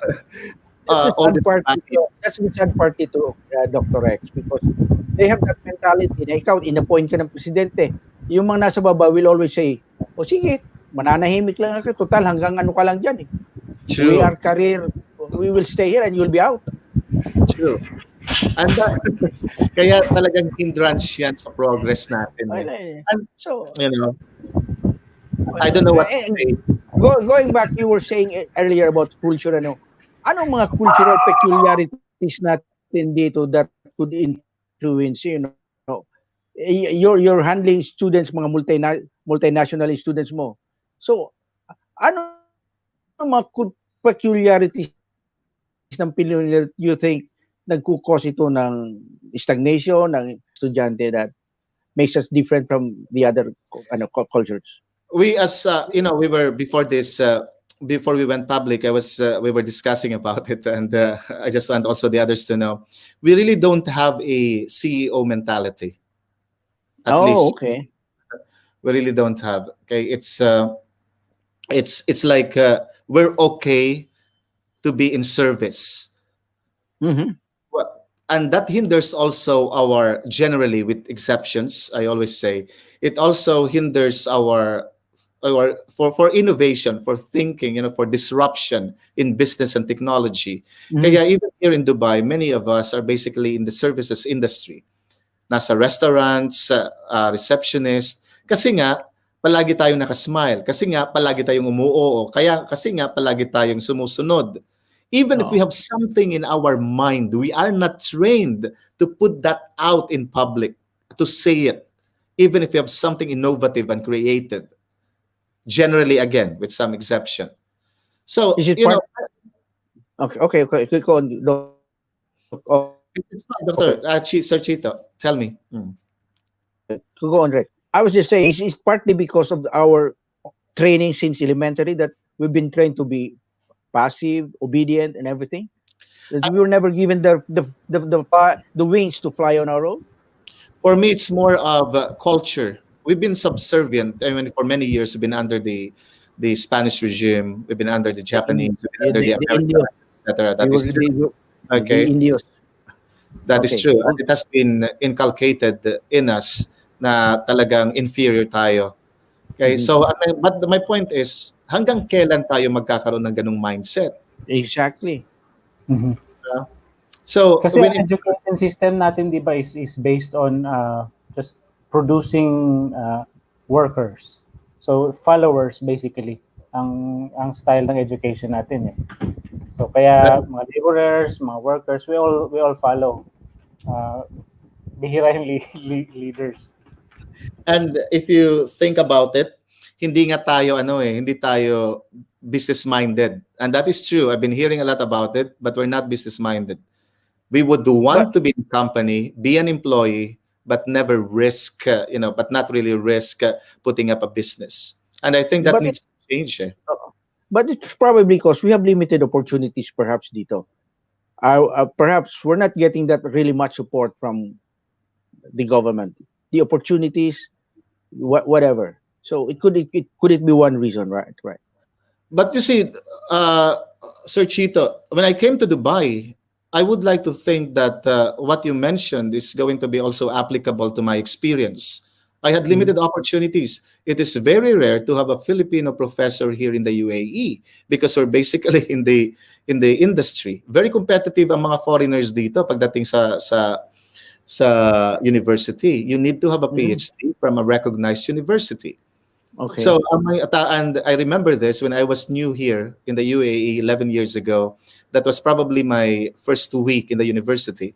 the all sad this part backing. dito. That's the sad part dito, Dr. Rex, because they have that mentality na ikaw, in-appoint ka ng presidente. Yung mga nasa baba will always say, o sige, mananahimik lang ako. Total, hanggang ano ka lang dyan eh. We True, are career, we will stay here and you'll be out. true. And kaya talagang hindrance yan sa progress natin eh. Ayun eh. And, So, you know, I don't know what to and say. going back, you were saying earlier about culture, anong mga cultural peculiarities natin dito that could influence, you're handling students, mga multinational students mo. So, ano mga peculiarities ng Pinoy that you think nagkukos ito ng stagnation, ng estudyante that makes us different from the other cultures? We as we were before this before we went public, we were discussing about it, and I just want also the others to know we really don't have a CEO mentality. At Oh, least okay. we really don't have. Okay, it's like we're okay to be in service. Mm-hmm. Well, and that hinders also our, generally with exceptions, I always say, it also hinders our for innovation, for thinking, for disruption in business and technology. Mm-hmm. Kaya even here in Dubai, many of us are basically in the services industry. Nasa restaurants, receptionist, kasi nga palagi tayong nakasmile, kasi nga palagi tayong umuoo, kaya kasi nga palagi tayong sumusunod. Even if we Oh. have something in our mind, we are not trained to put that out in public, to say it, even if you have something innovative and creative. Generally, again, with some exception. So, Is it part? Okay, go on, Doc. Okay. It's fine, Okay, Doctor. Sir Chito, tell me. to go on, Rick. I was just saying it's partly because of our training since elementary that we've been trained to be passive, obedient, and everything. That we were never given the wings to fly on our own. For me, it's more of culture. We've been subservient. I mean, for many years, we've been under the Spanish regime. We've been under the Japanese. We've been under the The Indios. Americans, etc. We That were is true. the Okay, Indios. that is Okay. true. And it has been inculcated in us na talagang inferior tayo. Okay, Mhm. so but my point is, hanggang kailan tayo magkakaroon ng ganung mindset? Exactly. Mhm. So Kasi when ang it, education system natin, di ba, is based on just producing workers. So followers basically ang style ng education natin eh. So kaya mga laborers, mga workers, we all follow. Uh, Bihira yung leaders. and if you think about it, hindi nga tayo hindi tayo business minded. And that is true. I've been hearing a lot about it, but we're not business minded. We would But want to be in company, be an employee, but never risk, but not really risk putting up a business. And I think that but it needs to change. but it's probably because we have limited opportunities, perhaps, dito. Perhaps we're not getting that really much support from the government. The opportunities, whatever. So it be one reason, right? Right. But you see, uh, Sir Chito, when I came to Dubai, I would like to think that what you mentioned is going to be also applicable to my experience. I had Mhm. limited opportunities. It is very rare to have a Filipino professor here in the UAE because we're basically in the industry. Very competitive ang mga foreigners dito pagdating sa university. You need to have a Mhm. PhD from a recognized university. So Okay. and I remember this when I was new here in the UAE 11 years ago. That was probably my first week in the university,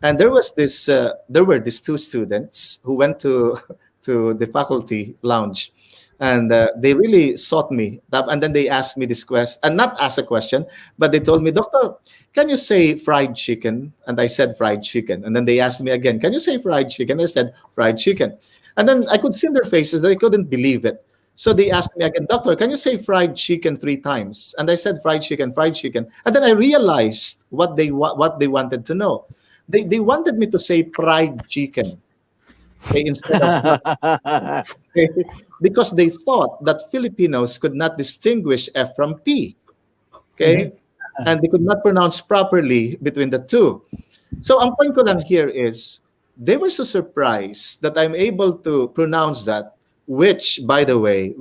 and there were these two students who went to to the faculty lounge, and they really sought me. And then they asked me this question, and not ask a question, but they told me, "Doctor, can you say fried chicken?" And I said fried chicken. And then they asked me again, "Can you say fried chicken?" I said fried chicken. And then I could see in their faces that they couldn't believe it. So they asked me again, "Doctor, can you say fried chicken 3 times?" And I said fried chicken, fried chicken. And then I realized what they wanted to know. They wanted me to say fried chicken, okay, instead of fried, okay, because they thought that Filipinos could not distinguish F from P, Mhm. okay, and they could not pronounce properly between the two. So ang point ko lang here is they were so surprised that I'm able to pronounce that, which by the way,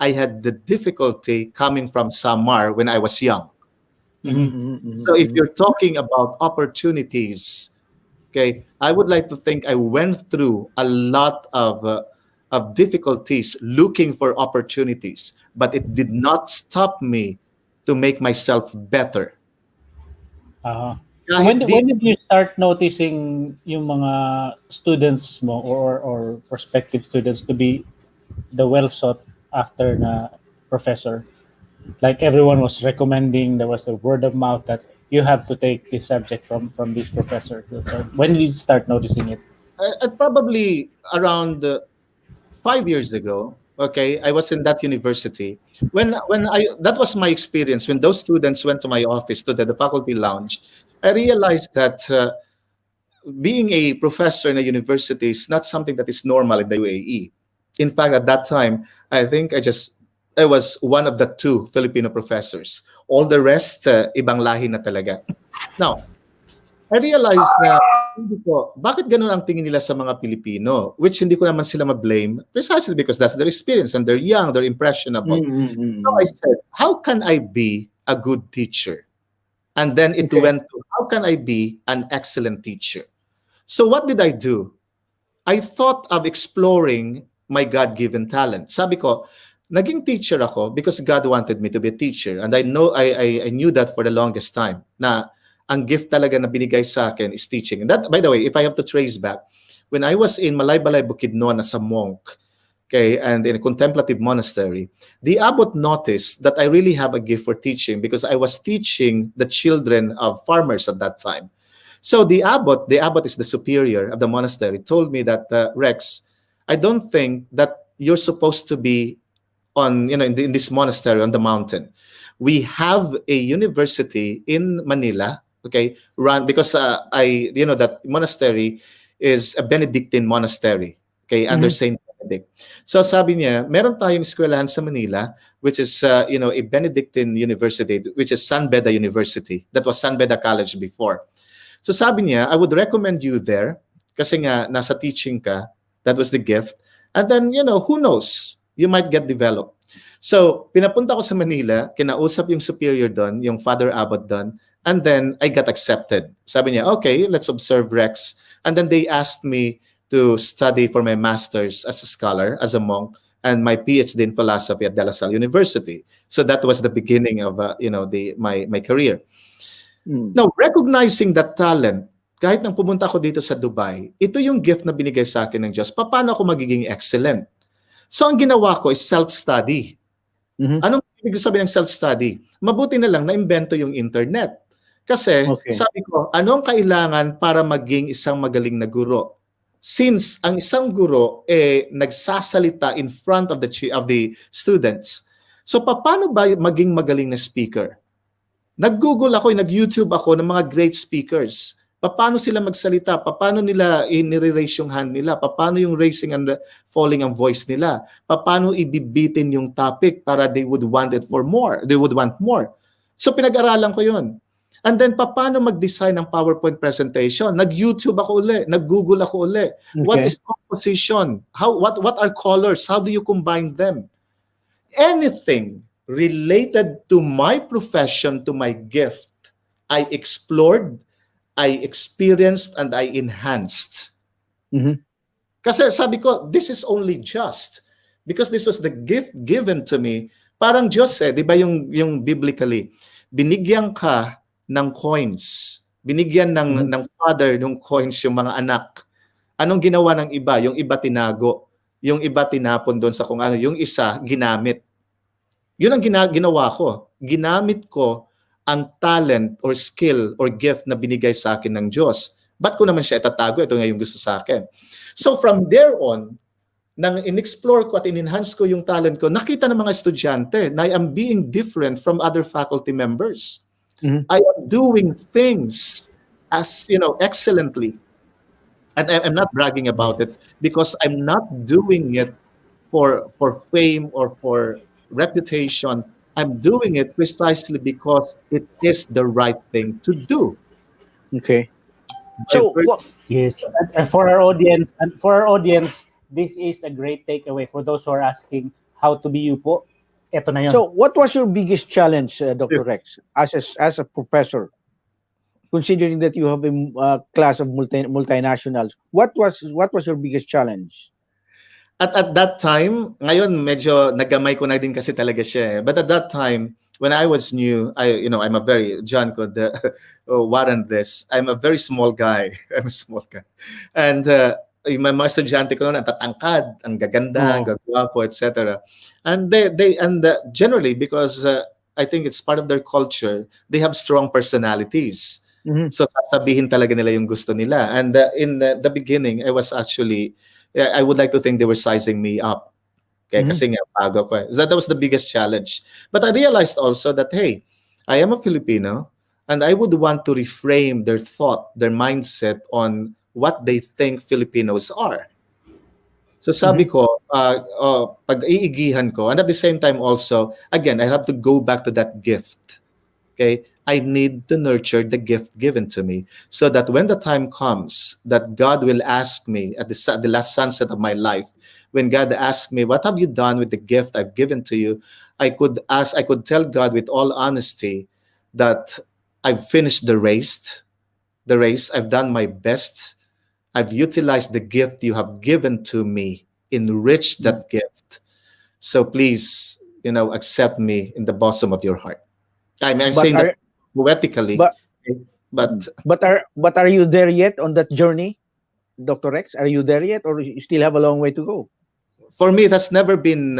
I had the difficulty coming from Samar when I was young. Mhm, Mhm. mhm, mhm, So if mhm. you're talking about opportunities, okay, I would like to think I went through a lot of difficulties looking for opportunities, but it did not stop me to make myself better. Uh, Kahit di when did you start noticing yung mga students mo or prospective students to be the well sought after na professor? Like everyone was recommending, there was a word of mouth that you have to take this subject from this professor. So when did you start noticing it? at probably around 5 years ago, okay, I was in that university. When I that was my experience when those students went to my office to the faculty lounge. I realized that being a professor in a university is not something that is normal in the UAE. In fact, at that time, I think I was one of the two Filipino professors. All the rest, ibang lahi na talaga. Now, I realized na hindi ko, bakit ganun ang tingin nila sa mga Pilipino? Which hindi ko naman sila ma-blame precisely because that's their experience and they're young, they're impressionable. Mhm, mhm, So I mhm. said, how can I be a good teacher? And then it Okay. went to, how can I be an excellent teacher? So what did I do? I thought of exploring my God-given talent. Sabi ko, naging teacher ako because God wanted me to be a teacher. And I knew that for the longest time na ang gift talaga na binigay sa akin is teaching. And that, by the way, if I have to trace back, when I was in Malaybalay Bukidnon as a monk, okay, and in a contemplative monastery, the abbot noticed that I really have a gift for teaching because I was teaching the children of farmers at that time. So the abbot is the superior of the monastery, told me that, Rex, I don't think that you're supposed to be on, in this monastery on the mountain. We have a university in Manila, okay, run because that monastery is a Benedictine monastery, okay, under Mhm. Saint Benedict. So sabi niya, meron tayong eskwelahan sa Manila, which is a Benedictine university, which is San Beda University. That was San Beda College before. So sabi niya, I would recommend you there kasi nga nasa teaching ka. That was the gift. And then, who knows? You might get developed. So, pinapunta ko sa Manila, kinausap yung superior doon, yung Father Abbot doon, and then I got accepted. Sabi niya, okay, let's observe Rex. And then they asked me to study for my master's as a scholar, as a monk, and my PhD in philosophy at De La Salle University. So that was the beginning of my career. Mm. Now, recognizing that talent, kahit nang pumunta ako dito sa Dubai, ito yung gift na binigay sa akin ng Diyos. Paano ako magiging excellent? So, ang ginawa ko is self-study. Mhm. Anong ibig sabihin ng self-study? Mabuti na lang na-imbento yung internet. Kasi, Okay. sabi ko, ano ang kailangan para maging isang magaling na guro? Since ang isang guro nagsasalita in front of the students. So, paano ba maging magaling na speaker? Nag-Google ako, nag-YouTube ako ng mga great speakers. Paano sila magsalita? Paano nila i-raise yung hand nila? Paano yung raising and falling ang voice nila? Paano ibibitin yung topic para they would want it for more? They would want more. So pinag-aralan ko yun. And then paano mag-design ng PowerPoint presentation? Nag-YouTube ako uli, nag-Google ako uli. What Okay. is composition? What are colors? How do you combine them? Anything related to my profession, to my gift, I explored, I experienced, and I enhanced. Mhm. Kasi sabi ko, this is only just because this was the gift given to me. Parang Diyos di ba yung biblically, binigyan ka ng coins, binigyan ng father ng coins yung mga anak. Anong ginawa ng iba? Yung iba tinago, yung iba tinapon doon sa kung ano, yung isa ginamit. Yun ang ginawa ko. Ginamit ko ang talent or skill or gift na binigay sa akin ng Diyos. Ba't ko naman siya itatago? Ito nga yung gusto sa akin. So from there on, nang in-explore ko at in-enhance ko yung talent ko, nakita ng mga estudyante na I am being different from other faculty members. Mhm. I am doing things as, excellently. And I'm not bragging about it because I'm not doing it for fame or for reputation. I'm doing it precisely because it is the right thing to do. Okay. By So, virtue- Yes. And for our audience, this is a great takeaway for those who are asking how to be you po. Ito na yun. so what was your biggest challenge, Dr. Rex, as a professor? Considering that you have a class of multinationals, what was your biggest challenge? At that time, ngayon medyo nagamay ko na din kasi talaga siya. But at that time, when I was new, I'm a very, John could warrant this. I'm a very small guy. I'm a small guy. And yung mga estudyante ko noon, ang tatangkad, ang gaganda, ang gagwapo, etc. And generally, because I think it's part of their culture, they have strong personalities. Mhm. So sasabihin talaga nila yung gusto nila. And in the beginning, I was actually, I would like to think they were sizing me up. Okay, kasi nga bago ko. That was the biggest challenge. But I realized also that, hey, I am a Filipino and I would want to reframe their thought, their mindset on what they think Filipinos are. So sabi ko, pag-iigihan ko, and at the same time also, again, I have to go back to that gift. Okay, I need to nurture the gift given to me so that when the time comes that God will ask me at the last sunset of my life, when God asks me, what have you done with the gift I've given to you? I could tell God with all honesty that I've finished the race, I've done my best. I've utilized the gift you have given to me, enriched that gift. So please, accept me in the bosom of your heart. I'm saying that poetically, but are you there yet on that journey, Dr. Rex? Are you there yet, or you still have a long way to go? For me, that's never been.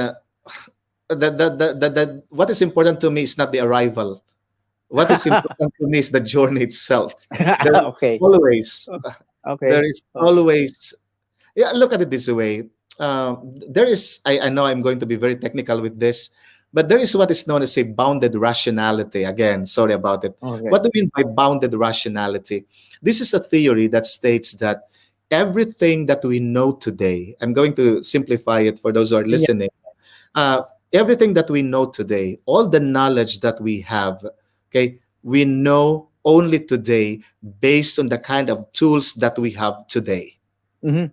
What is important to me is not the arrival. What is important to me is the journey itself. There is Okay. always, there Okay. is always, yeah, look at it this way. There is, I know I'm going to be very technical with this, but there is what is known as a bounded rationality. Again, sorry about it. Okay. What do we mean by bounded rationality? This is a theory that states that everything that we know today, I'm going to simplify it for those who are Yeah. listening. Uh, Everything that we know today, all the knowledge that we have, okay, we know only today based on the kind of tools that we have today. Mm-hmm.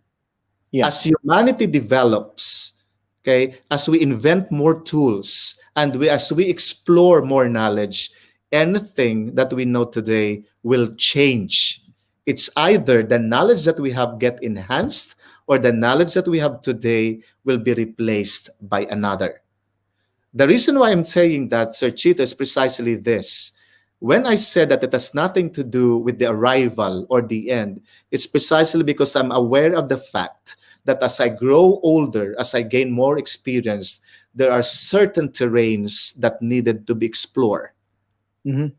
Yeah. As humanity develops, okay, as we invent more tools and as we explore more knowledge, anything that we know today will change. It's either the knowledge that we have get enhanced or the knowledge that we have today will be replaced by another. The reason why I'm saying that, Sir Chito, is precisely this. When I said that it has nothing to do with the arrival or the end, it's precisely because I'm aware of the fact that as I grow older, as I gain more experience, there are certain terrains that needed to be explored. Mm-hmm.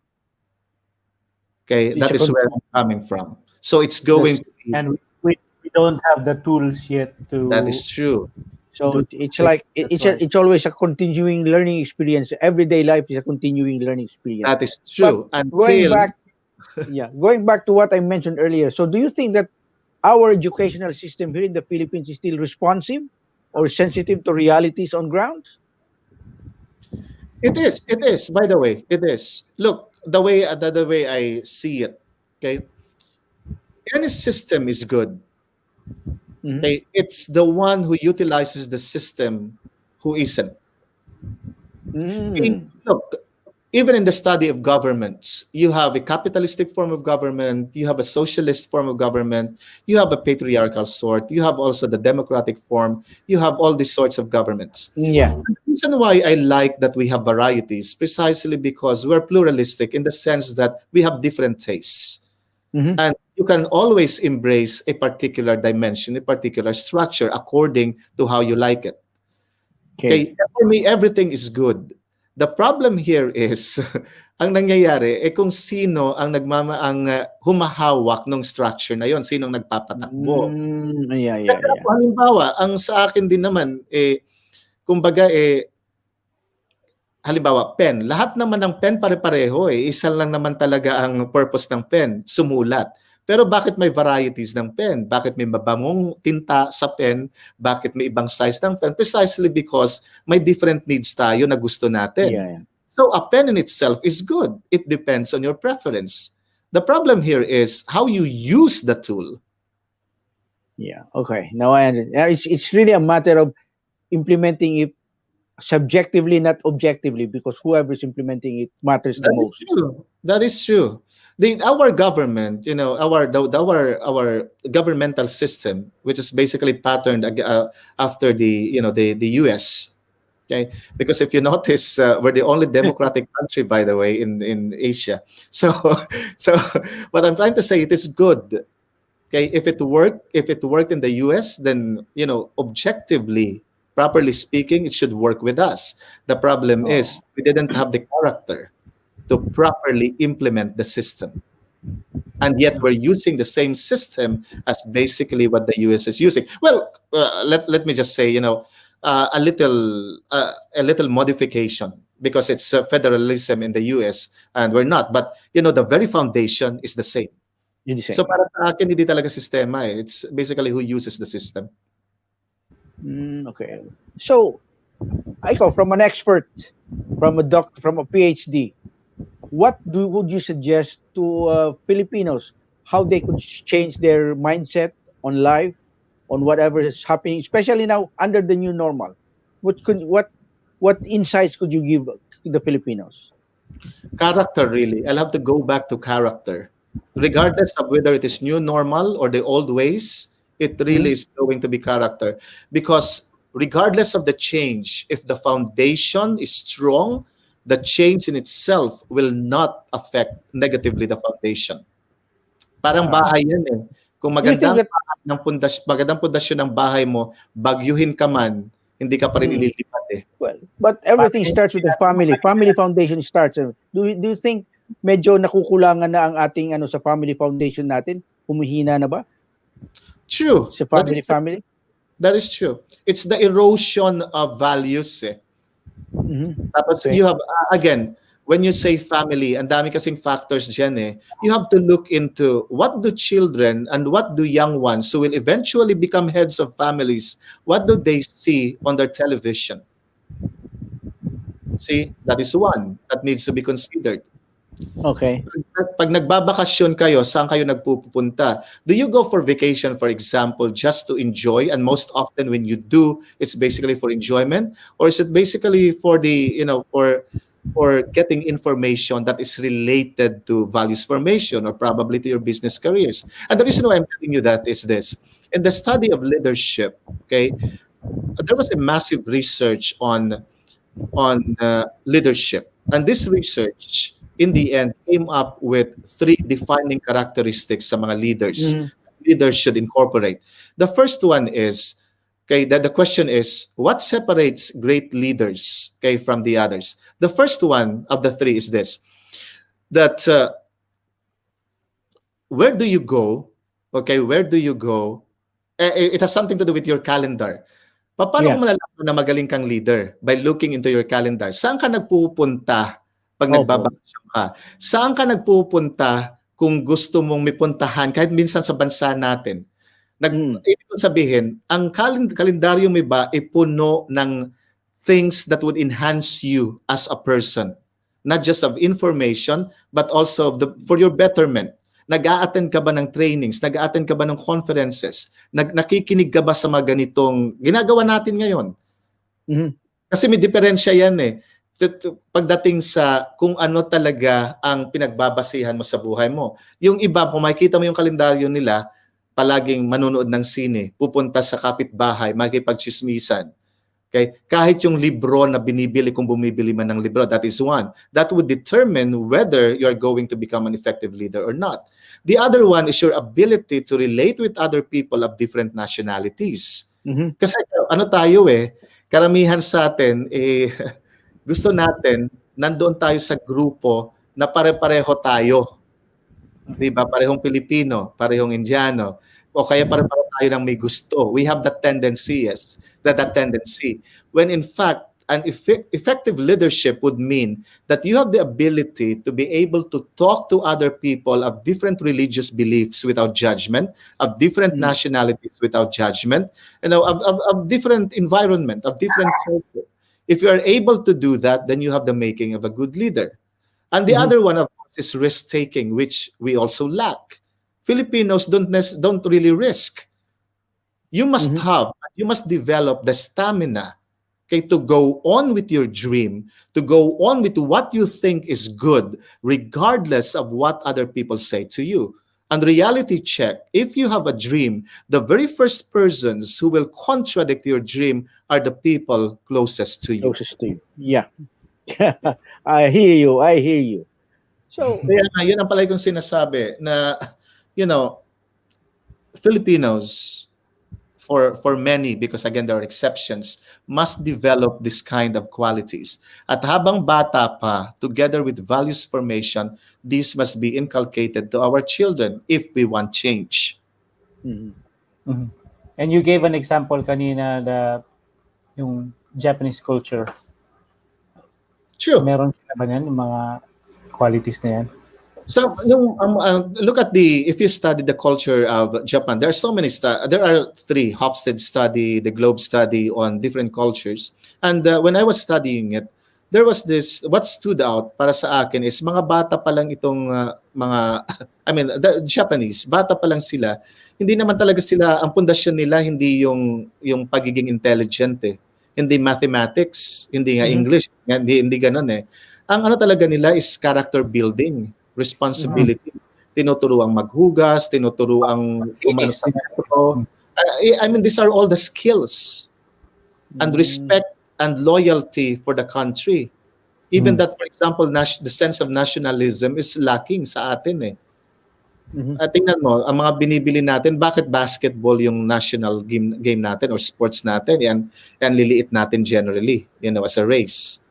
Okay, It's that a is con- where I'm coming from. So it's going that's to be, And we don't have the tools yet that to is true. so do it's it. like That's why. it's always a continuing learning experience. Everyday life is a continuing learning experience. That is But true going until back, yeah, going back to what I mentioned earlier. So do you think that our educational system here in the Philippines is still responsive or sensitive to realities on ground? it is. It is. By the way, it is. Look, the way I see it. Okay, any system is good. Mm-hmm. Okay, it's the one who utilizes the system who isn't. Mm. Look, even in the study of governments, you have a capitalistic form of government, you have a socialist form of government, you have a patriarchal sort, you have also the democratic form, you have all these sorts of governments. Yeah. The reason why I like that we have varieties precisely because we're pluralistic in the sense that we have different tastes. Mm-hmm. And you can always embrace a particular dimension, a particular structure according to how you like it. Okay. Okay, for me, everything is good. The problem here is, ang nangyayari, kung sino ang humahawak ng structure na yon, sinong nagpapatakbo. Mm, yeah, yeah, Kasi yeah. ako, halimbawa, ang sa akin din naman, kumbaga, halimbawa, pen. Lahat naman ng pen pare-pareho Isa lang naman talaga ang purpose ng pen, sumulat. Pero bakit may varieties ng pen? Bakit may mabangong tinta sa pen? Bakit may ibang size ng pen? Precisely because may different needs tayo na gusto natin. Yeah, yeah. So a pen in itself is good. It depends on your preference. The problem here is how you use the tool. Yeah. Okay. Now I understand. It's really a matter of implementing it subjectively, not objectively, because whoever's implementing it matters the That is most. true. That is true. Our government, our governmental system, which is basically patterned after the U.S. Okay, because if you notice, we're the only democratic country, by the way, in Asia. So, so what I'm trying to say, it is good. Okay, if it worked in the U.S., then objectively, properly speaking, it should work with us. The problem is Oh. we didn't have the character to properly implement the system. And yet we're using the same system as basically what the US is using. Well, let me just say, a little modification because it's federalism in the US and we're not. But, the very foundation is the same. You say. So para sa akin, hindi talaga sistema It's basically who uses the system. Okay. So, Aiko, from an expert, from a doctor, from a PhD, what would you suggest to Filipinos how they could change their mindset on life, on whatever is happening, especially now under the new normal? What insights could you give to the Filipinos? Character, really. I'll have to go back to character. Regardless of whether it is new normal or the old ways, it really is going to be character. Because regardless of the change, if the foundation is strong, the change in itself will not affect negatively the foundation. Parang bahay yan Kung magandang pundasyon ng bahay mo, bagyuhin ka man, hindi ka pa rin ililipat Well, but everything starts with the family. Family foundation starts. Do you think medyo nakukulangan na ang ating sa family foundation natin? Humihina na ba True. sa That is family? That is true. It's the erosion of values. Tapos Okay. you have, again, when you say family, ang dami kasing factors dyan you have to look into what do children and what do young ones who will eventually become heads of families, what do they see on their television? See, that is one that needs to be considered. Okay. Pag nagbabakasyon kayo, saan kayo nagpupunta? Do you go for vacation, for example, just to enjoy? And most often when you do, it's basically for enjoyment? Or is it basically for the, for getting information that is related to values formation or probably to your business careers? And the reason why I'm telling you that is this. In the study of leadership, okay, there was a massive research on leadership. And this research, in the end, came up with 3 defining characteristics sa mga leaders. Leaders should incorporate. The first one is, okay, that the question is, what separates great leaders, okay, from the others? The first one of the 3 is this, that where do you go? Okay, where do you go? It has something to do with your calendar. Paano mo malalaman na magaling kang leader? By looking into your calendar. Saan ka nagpupunta pag nagbabakasyon ka? Saan ka nagpupunta kung gusto mong may puntahan kahit minsan sa bansa natin? Ibig sabihin, ang kalendaryo mo ba ay puno ng things that would enhance you as a person. Not just of information, but also for your betterment. Nag-a-attend ka ba ng trainings? Nag-a-attend ka ba ng conferences? Nakikinig ka ba sa mga ganitong ginagawa natin ngayon? Kasi may diferensya yan pagdating sa kung ano talaga ang pinagbabasihan mo sa buhay mo. Yung iba, kung makikita mo yung kalendaryo nila, palaging manonood ng sine, pupunta sa kapitbahay, makikipagchismisan. Okay? Kahit yung libro na binibili, kung bumibili man ng libro, that is one. That would determine whether you're going to become an effective leader or not. The other one is your ability to relate with other people of different nationalities. Kasi ano tayo karamihan sa atin, gusto natin, nandoon tayo sa grupo na pare-pareho tayo. Diba? Parehong Pilipino, parehong Indiano, o kaya pare-pareho tayo ng may gusto. We have that tendency, that tendency. When in fact, an effective leadership would mean that you have the ability to be able to talk to other people of different religious beliefs without judgment, of different nationalities without judgment, of different environment, of different culture. If you are able to do that, then you have the making of a good leader. And the other one, of course, is risk-taking, which we also lack. Filipinos don't really risk. You must you must develop the stamina, okay, to go on with your dream, to go on with what you think is good, regardless of what other people say to you. And reality check, if you have a dream, the very first persons who will contradict your dream are the people closest to you. Closest to you. Yeah. I hear you. So, kaya yun ang palagi kong sinasabi na, Filipinos, for many, because again there are exceptions, must develop this kind of qualities. At habang bata pa, together with values formation, these must be inculcated to our children if we want change. And you gave an example kanina, yung Japanese culture. True. Meron sila ba yan, yung mga qualities na yan? So, look at if you study the culture of Japan, there are so many there are 3 Hofstede study, the Globe study on different cultures. And when I was studying it, there was this, what stood out para sa akin is mga bata pa lang itong the Japanese, bata pa lang sila. Hindi naman talaga sila, ang pundasyon nila hindi yung pagiging intelligent Hindi mathematics, hindi nga English, hindi ganun Ang ano talaga nila is character building, responsibility. Tinuturuang maghugas, tinuturuang umano sa metro. These are all the skills and respect and loyalty for the country. Even that, for example, the sense of nationalism is lacking sa atin tingnan mo, ang mga binibili natin, bakit basketball yung national game natin or sports natin, yan liliit natin generally, as a race.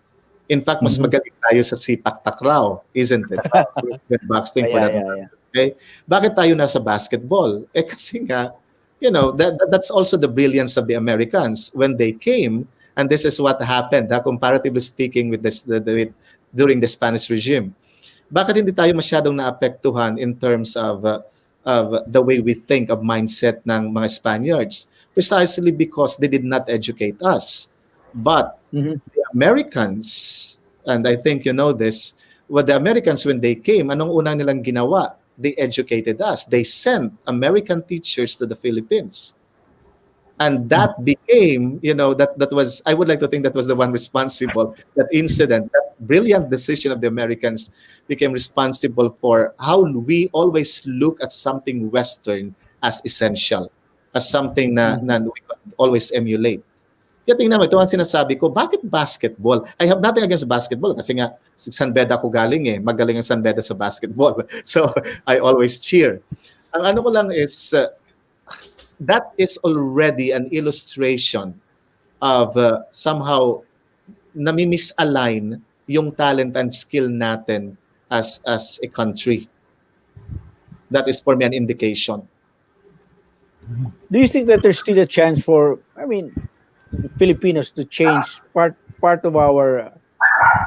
In fact, mas magaling tayo sa sipak takraw, isn't it? Boxing for Yeah, that yeah, matter. yeah. Okay? Bakit tayo nasa basketball? Kasi nga, that's also the brilliance of the Americans when they came, and this is what happened, comparatively speaking, with during the Spanish regime. Bakit hindi tayo masyadong naapektuhan in terms of the way we think of mindset ng mga Spaniards? Precisely because they did not educate us. But the Americans, and I think you know this, the Americans, when they came, anong unang nilang ginawa? They educated us. They sent American teachers to the Philippines. And that became, that was, I would like to think that was the one responsible, that incident, that brilliant decision of the Americans became responsible for how we always look at something Western as essential, as something na we could always emulate. Kaya tingnan mo, ito ang sinasabi ko, bakit basketball? I have nothing against basketball kasi nga, San Beda ako galing magaling ang San Beda sa basketball. So, I always cheer. Ang ano ko lang is, that is already an illustration of somehow nami-misalign yung talent and skill natin as a country. That is for me an indication. Do you think that there's still a chance for, Filipinos to change part of our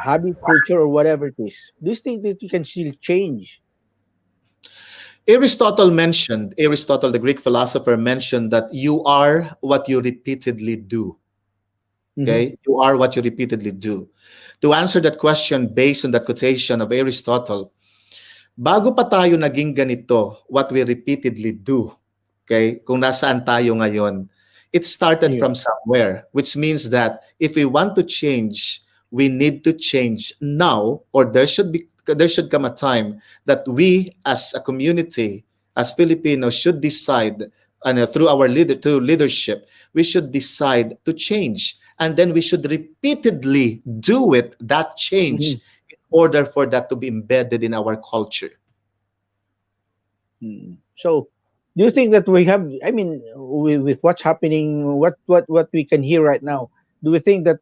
habit, culture, or whatever it is? Do you think that we can still change? Aristotle, the Greek philosopher, mentioned that you are what you repeatedly do. Okay? You are what you repeatedly do. To answer that question based on that quotation of Aristotle, bago pa tayo naging ganito, what we repeatedly do, okay, kung nasaan tayo ngayon, it started from somewhere, which means that if we want to change, we need to change now, or there should come a time that we as a community, as Filipinos, should decide, and through our leadership, we should decide to change. And then we should repeatedly do that change, in order for that to be embedded in our culture. So, do you think that we have, with what's happening, what we can hear right now, do we think that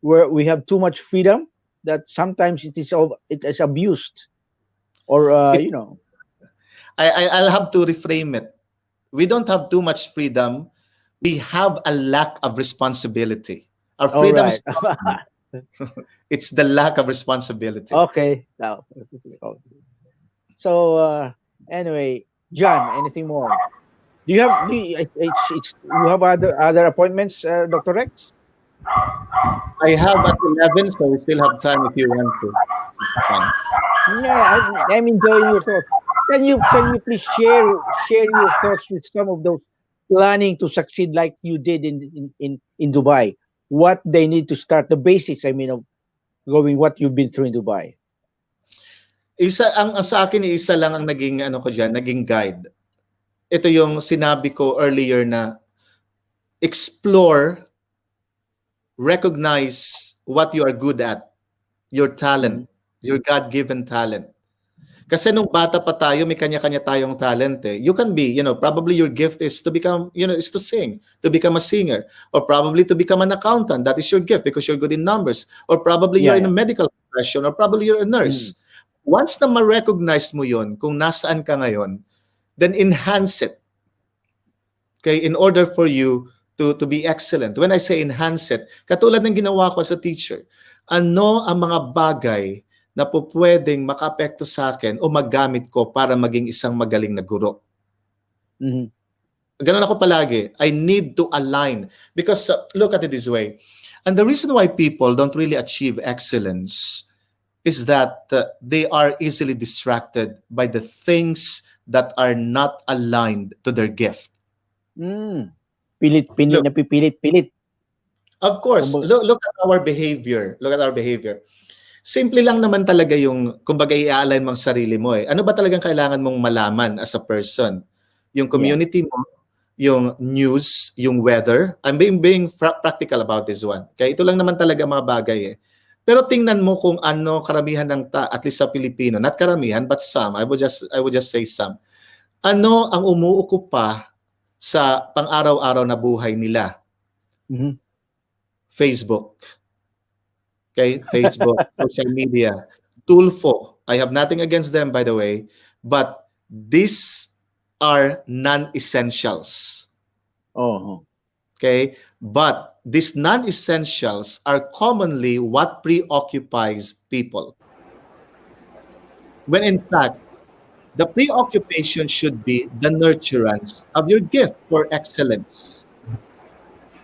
we have too much freedom, that sometimes it is abused, or I'll have to reframe it. We don't have too much freedom. We have a lack of responsibility. Our freedom is it's the lack of responsibility. Okay. So anyway, John, anything more? Do you have other appointments, Dr. Rex? I have at 11, so we still have time if you want to. Yeah, I'm enjoying your thoughts. Can you please share your thoughts with some of those planning to succeed like you did in Dubai? What they need to start, the basics, of going what you've been through in Dubai. Sa akin, isa lang ang naging guide. Ito yung sinabi ko earlier na explore, recognize what you are good at, your talent, your God-given talent. Kasi nung bata pa tayo, may kanya-kanya tayong talent You can be, probably your gift is to become, is to sing, to become a singer, or probably to become an accountant. That is your gift because you're good in numbers. Or probably you're in a medical profession, or probably you're a nurse. Once na ma-recognize mo yun, kung nasaan ka ngayon, then enhance it. Okay, in order for you to be excellent. When I say enhance it, katulad ng ginawa ko as a teacher, ano ang mga bagay na po pwedeng makaapekto sa akin o magamit ko para maging isang magaling na guro. Ganun ako palagi. I need to align. Because look at it this way. And the reason why people don't really achieve excellence is that they are easily distracted by the things that are not aligned to their gift. Napipilit. Of course. Look at our behavior. Simple lang naman talaga yung, kumbaga, i-align mo ang sarili mo Ano ba talagang kailangan mong malaman as a person? Yung community mo, yung news, yung weather. I'm being practical about this one. Okay? Ito lang naman talaga mga bagay Pero tingnan mo kung ano karamihan ng at least sa Pilipino, not karamihan, but some. I would just say some. Ano ang umuukupa sa pang-araw-araw na buhay nila? Facebook. Okay, Facebook, social media, Tulfo. I have nothing against them, by the way, but these are non-essentials. Oh. Okay, but these non-essentials are commonly what preoccupies people. When in fact, the preoccupation should be the nurturance of your gift for excellence.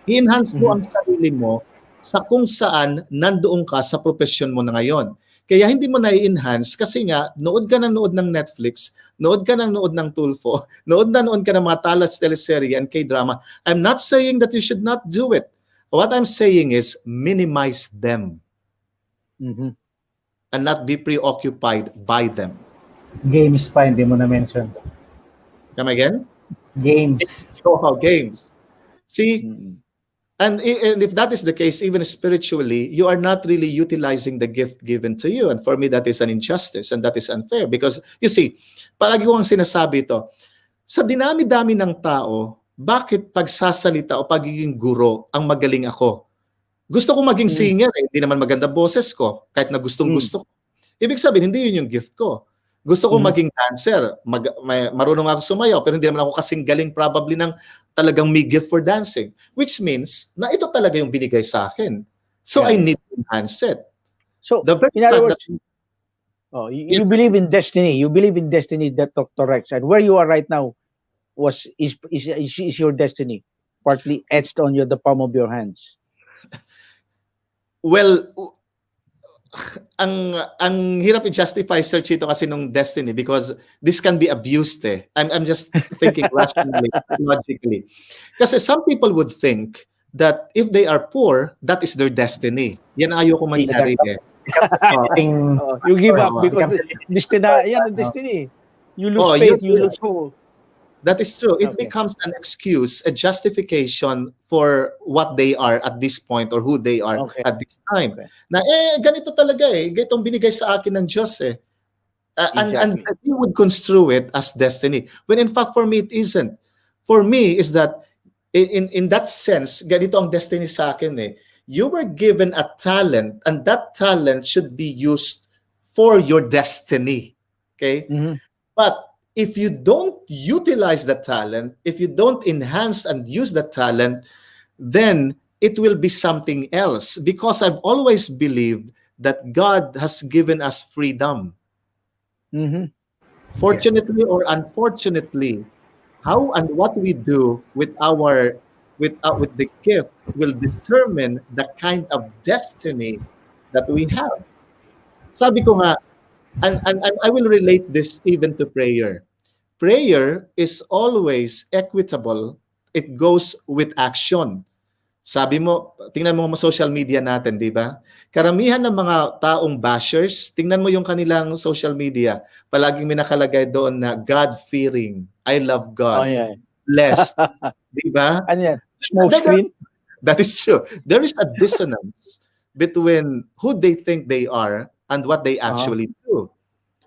I-enhance mo Mhm. ang sarili mo sa kung saan nandoon ka sa profesyon mo na ngayon. Kaya hindi mo na-enhance kasi nga, nood ka ng nood ng Netflix, nood ka ng nood ng Tulfo, nood ka ng mga talas teleserye and K-drama. I'm not saying that you should not do it. What I'm saying is minimize them Mhm. and not be preoccupied by them. Games pa, hindi mo na-mention. Come again? Games. So, games. See, Mhm. and if that is the case, even spiritually, you are not really utilizing the gift given to you. And for me, that is an injustice and that is unfair. Because, you see, palagi ko ang sinasabi ito, sa dinami-dami ng tao, bakit pagsasalita o pagiging guro ang magaling ako? Gusto ko maging Mm. singer, hindi naman maganda boses ko, kahit na gustong-gusto ko. Ibig sabihin, hindi yun yung gift ko. Gusto ko maging dancer, marunong ako sumayaw, pero hindi naman ako kasing galing probably ng talagang may gift for dancing. Which means, na ito talaga yung binigay sa akin. So I Yeah. need to enhance it. So, The very in other fact words, you Yes, believe in destiny. You believe in destiny, that Dr. Rex. And where you are right now is your destiny, partly etched on the palm of your hands. well, ang hirap i-justify search ito kasi nung destiny because this can be abused eh. I'm just thinking rationally, logically. Kasi some people would think that if they are poor, that is their destiny. Yan ayoko mangyari eh. Ating, You give up Oh, because destiny, yan ang destiny. You lose Oh, faith, you lose hope. That is true. It Okay. becomes an excuse, a justification for what they are at this point or who they are Okay. at this time. Okay. Na ganito talaga eh. Ganitong binigay sa akin ng Diyos eh. And Exactly. you would construe it as destiny. When in fact, for me, it isn't. For me, is that in that sense, ganito ang destiny sa akin eh. You were given a talent and that talent should be used for your destiny. Okay? Mhm. But if you don't utilize the talent, if you don't enhance and use the talent, then it will be something else. Because I've always believed that God has given us freedom. Mhm. Fortunately or unfortunately, how and what we do with with the gift will determine the kind of destiny that we have. Sabi ko nga, and I will relate this even to prayer. Prayer is always equitable. It goes with action. Sabi mo, tingnan mo mga social media natin, di ba? Karamihan ng mga taong bashers, tingnan mo yung kanilang social media. Palaging may nakalagay doon na God-fearing. I love Oh, God. yeah. Blessed. Di ba? Ano yan? Smoke screen? That is true. There is a dissonance between who they think they are and what they actually do.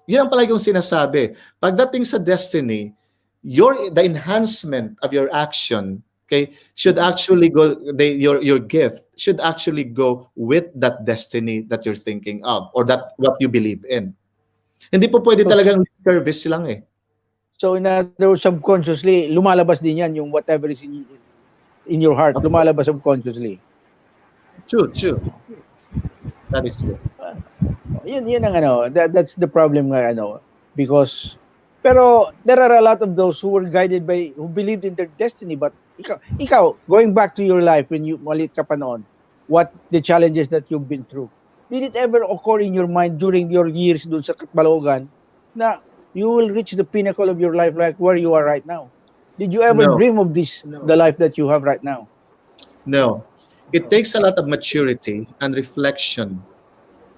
Yun ang palagi kong sinasabi. Pagdating sa destiny, the enhancement of your action, okay, should actually go, your gift should actually go with that destiny that you're thinking of or that what you believe in. Hindi po pwede talagang service lang eh. So in other words, subconsciously, lumalabas din yan yung whatever is in your heart. Lumalabas subconsciously. True. That is true. Yun ang that's the problem nga because pero there are a lot of those who were guided by, who believed in their destiny, but ikaw going back to your life when you malit ka pa noon, what the challenges that you've been through, did it ever occur in your mind during your years dun sa Katbalogan na you will reach the pinnacle of your life like where you are right now? Did you ever No. dream of this, the life that you have right now? No. It takes a lot of maturity and reflection,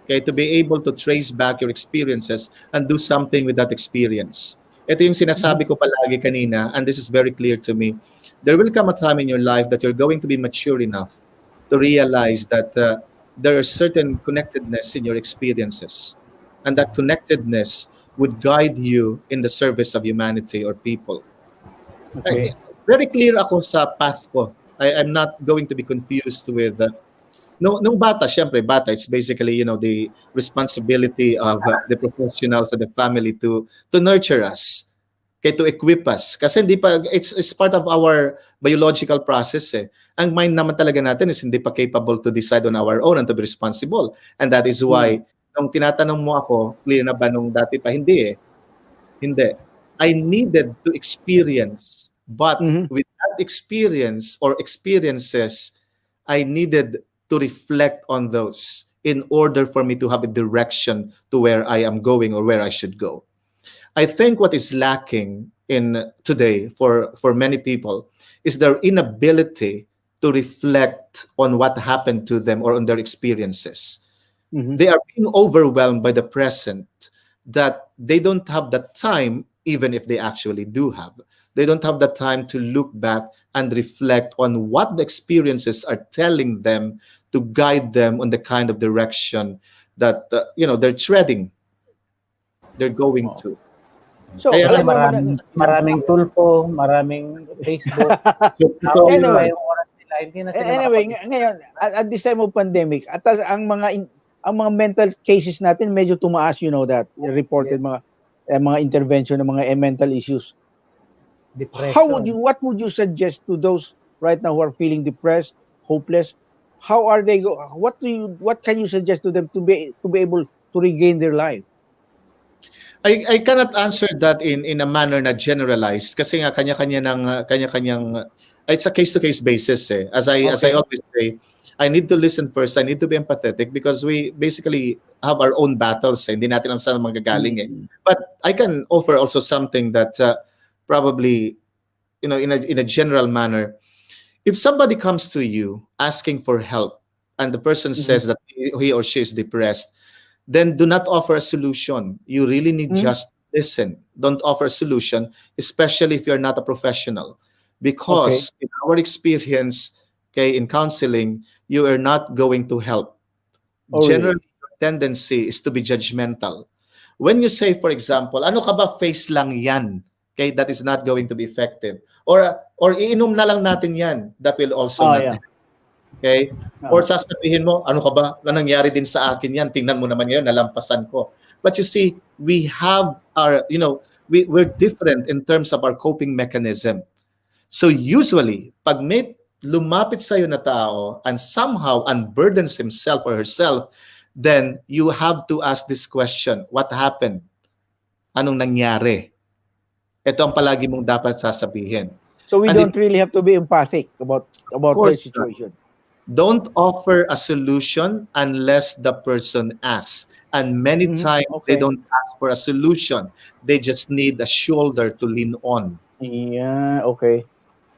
okay, to be able to trace back your experiences and do something with that experience. Ito yung sinasabi ko palagi kanina, and this is very clear to me. There will come a time in your life that you're going to be mature enough to realize that there is certain connectedness in your experiences, and that connectedness would guide you in the service of humanity or people. Okay. Very clear ako sa path ko. I'm not going to be confused with No, nung bata, syempre, bata, it's basically, the responsibility of the professionals and the family to nurture us, okay, to equip us. Kasi hindi pa, it's part of our biological process eh. Ang mind naman talaga natin is hindi pa capable to decide on our own and to be responsible. And that is why, nung tinatanong mo ako, clear na ba nung dati pa? Hindi eh. Hindi. I needed to experience, but with that experience or experiences, I needed to reflect on those in order for me to have a direction to where I am going or where I should go. I think what is lacking in today for many people is their inability to reflect on what happened to them or on their experiences. They are being overwhelmed by the present that they don't have the time, even if they actually do have. They don't have the time to look back and reflect on what the experiences are telling them to guide them on the kind of direction that they're treading, they're going to. So, Kaya Kasi alam mo, maraming tulfo, maraming Facebook. Anyway, yung oras nila, hindi na sila anyway, ngayon, at this time of pandemic, at ang mga mental cases natin medyo tumaas, you know that, reported mga intervention ng mga mental issues. depression. What would you suggest to those right now who are feeling depressed, hopeless? How are they what can you suggest to them to be able to regain their life? I cannot answer that in a manner na generalized kasi nga kanya-kanyang it's a case-to-case basis eh. As I always say, I need to listen first. I need to be empathetic because we basically have our own battles eh. Hindi natin alam saan manggagaling eh. But I can offer also something that probably in a general manner. If somebody comes to you asking for help and the person says that he or she is depressed, then do not offer a solution. You really need just listen. Don't offer a solution, especially if you're not a professional. Because in our experience, in counseling, you are not going to help. Generally, your tendency is to be judgmental. When you say, for example, ano ka ba, face lang yan, that is not going to be effective. Or iinom na lang natin yan, that will also not help. Okay? Or sasabihin mo, ano ka ba? Na nangyari din sa akin yan. Tingnan mo naman ngayon, nalampasan ko. But you see, we have our, we're different in terms of our coping mechanism. So usually, pag may lumapit sa'yo na tao and somehow unburdens himself or herself, then you have to ask this question, what happened? Anong nangyari? Ito ang palagi mong dapat sasabihin. So we don't really have to be empathic about their situation. Don't offer a solution unless the person asks. And many times they don't ask for a solution. They just need a shoulder to lean on. Yeah, okay.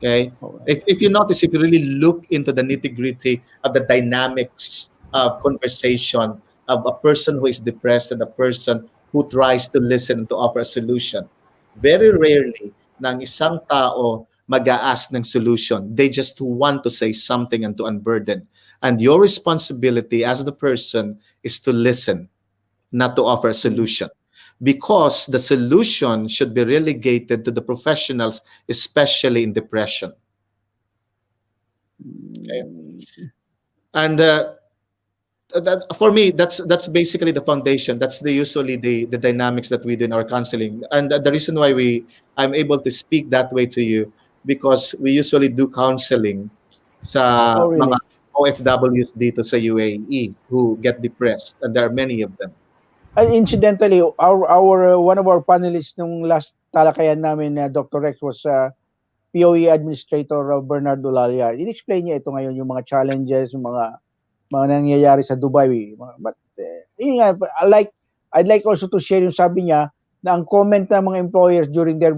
If you notice, if you really look into the nitty-gritty of the dynamics of conversation of a person who is depressed and a person who tries to listen and to offer a solution, very rarely na ang isang tao mag-a-ask ng solution. They just want to say something and to unburden. And your responsibility as the person is to listen, not to offer a solution. Because the solution should be relegated to the professionals, especially in depression. Okay? And for me, that's basically the foundation. That's usually the dynamics that we do in our counseling. And the reason why I'm able to speak that way to you, because we usually do counseling sa mga OFWs dito sa UAE who get depressed, and there are many of them. And incidentally, our one of our panelists nung last talakayan namin, Dr. Rex, was POE Administrator Bernard Olalia. In-explain niya ito ngayon, yung mga challenges, yung mga nangyayari sa Dubai. But yun nga, I'd like also to share yung sabi niya na ang comment ng mga employers during their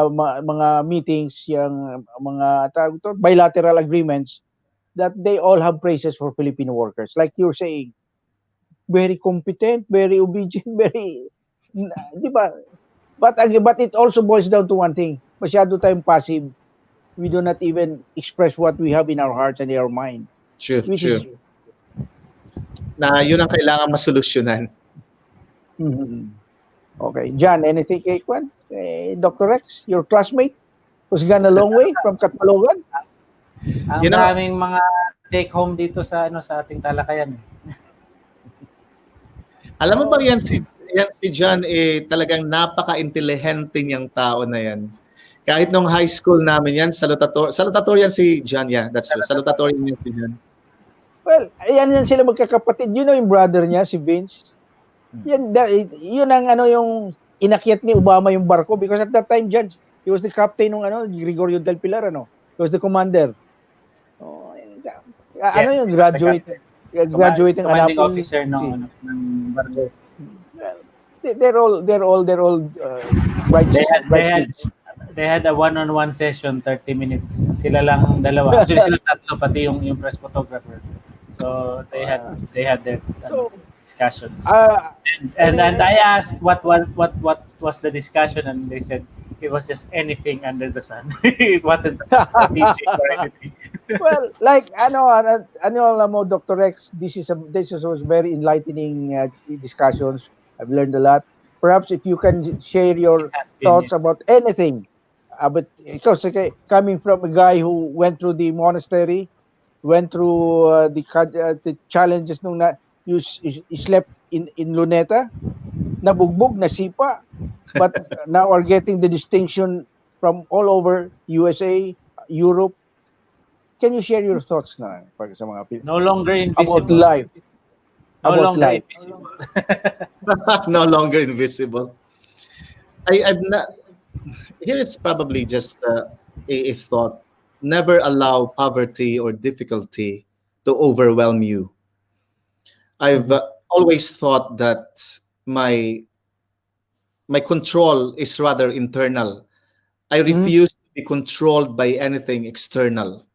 mga meetings, yung mga bilateral agreements, that they all have praises for Filipino workers. Like you're saying, very competent, very obedient, very, di ba? But it also boils down to one thing. Masyado tayong passive. We do not even express what we have in our hearts and in our mind. True. Na yun ang kailangan masolusyonan. Okay. John, anything kay Kwan? Dr. Rex, your classmate, who's gone a long way from Catalogan? Ang daming mga take home dito sa ano sa ating talakayan. Alam mo Oh, bang yan si John talagang napaka-intelihente niyang tao na yan. Kahit nung high school namin yan, salutatorian si John, yeah, that's true. Salutatorian yan si John. well, ayan yan sila magkakapatid. You know yung brother niya, si Vince? Yun ang ano yung inakyat ni Obama yung barko because at that time, Judge, he was the captain ng ano, Gregorio del Pilar, ano? He was the commander. Oh, ano Yes, yung he was the graduating anak commanding officer ng barko. Well, they're all bright They had they had kids. they had a one-on-one session 30 minutes. Sila lang dalawa. Actually sila tatlo pati yung press photographer. So they had their So, discussions. uh, And I asked what was the discussion, and they said it was just anything under the sun. It wasn't strategic or anything. well, like alam mo, Dr. Rex, this was very enlightening discussions. I've learned a lot. Perhaps if you can share your It has been, thoughts about anything, but because okay, coming from a guy who went through the monastery, went through the challenges nung you slept in Luneta, nabugbog, nasipa, but now are getting the distinction from all over USA, Europe. Can you share your thoughts na pag sa mga no longer about invisible. life? No About longer life. invisible. No longer invisible. I've not. Here is probably just a thought. Never allow poverty or difficulty to overwhelm you. I've always thought that my my control is rather internal. I refuse to be controlled by anything external.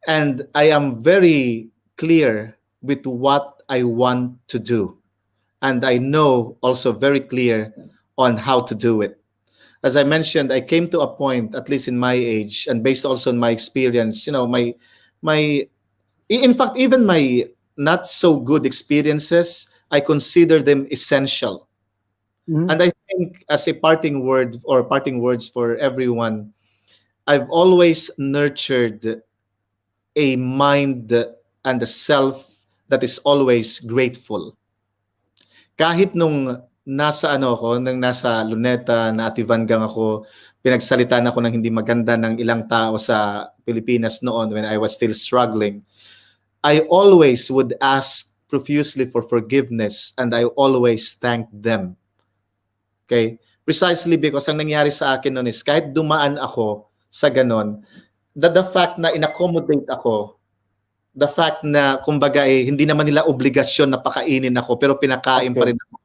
And I am very clear with what I want to do. And I know also very clear on how to do it. As I mentioned, I came to a point, at least in my age, and based also on my experience, my in fact, even my not so good experiences, I consider them essential. And I think as a parting word or parting words for everyone, I've always nurtured a mind and a self that is always grateful. Kahit nung nasa Luneta, na Ativangang ako, pinagsalitaan ako ng hindi maganda ng ilang tao sa Pilipinas noon when I was still struggling, I always would ask profusely for forgiveness and I always thank them. Okay? Precisely because ang nangyari sa akin noon is kahit dumaan ako sa ganon, the fact na inaccommodate ako, the fact na kumbaga hindi naman nila obligasyon na pakainin ako pero pinakain pa rin ako.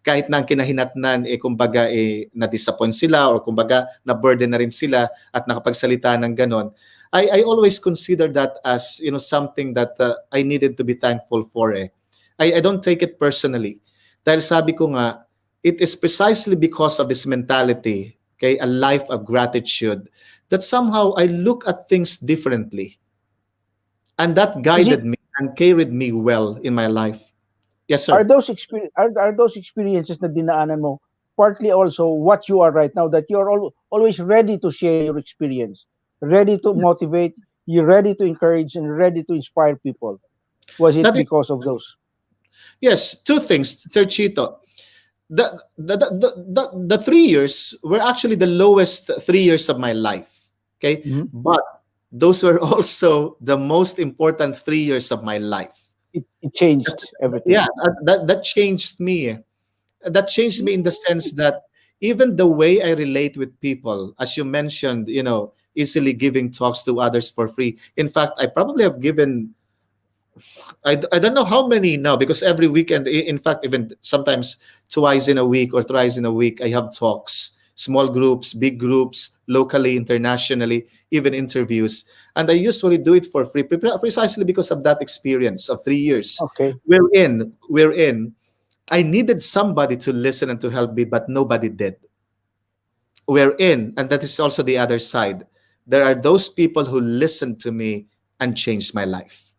Kahit na ang kinahinatnan kumbaga na-disappoint sila or kumbaga na-burden na rin sila at nakapagsalita ng ganon. I always consider that as something that I needed to be thankful for. I don't take it personally. Dahil sabi ko nga, it is precisely because of this mentality, okay, a life of gratitude, that somehow I look at things differently. And that guided me and carried me well in my life. Yes, sir. Are those experiences na dinaanan mo partly also what you are right now, that you are always ready to share your experience, ready to motivate, you're ready to encourage and ready to inspire people? Was it because of those? Yes, two things, Sir Chito. The 3 years were actually the lowest 3 years of my life. Okay, but those were also the most important 3 years of my life. It changed everything. Yeah, that changed me. That changed me in the sense that even the way I relate with people, as you mentioned, easily giving talks to others for free. In fact, I probably have given, I don't know how many now, because every weekend, in fact, even sometimes twice in a week or thrice in a week, I have talks, small groups, big groups, locally, internationally, even interviews. And I usually do it for free, precisely because of that experience of 3 years. Okay. Wherein I needed somebody to listen and to help me, but nobody did. Wherein, and that is also the other side, there are those people who listened to me and changed my life.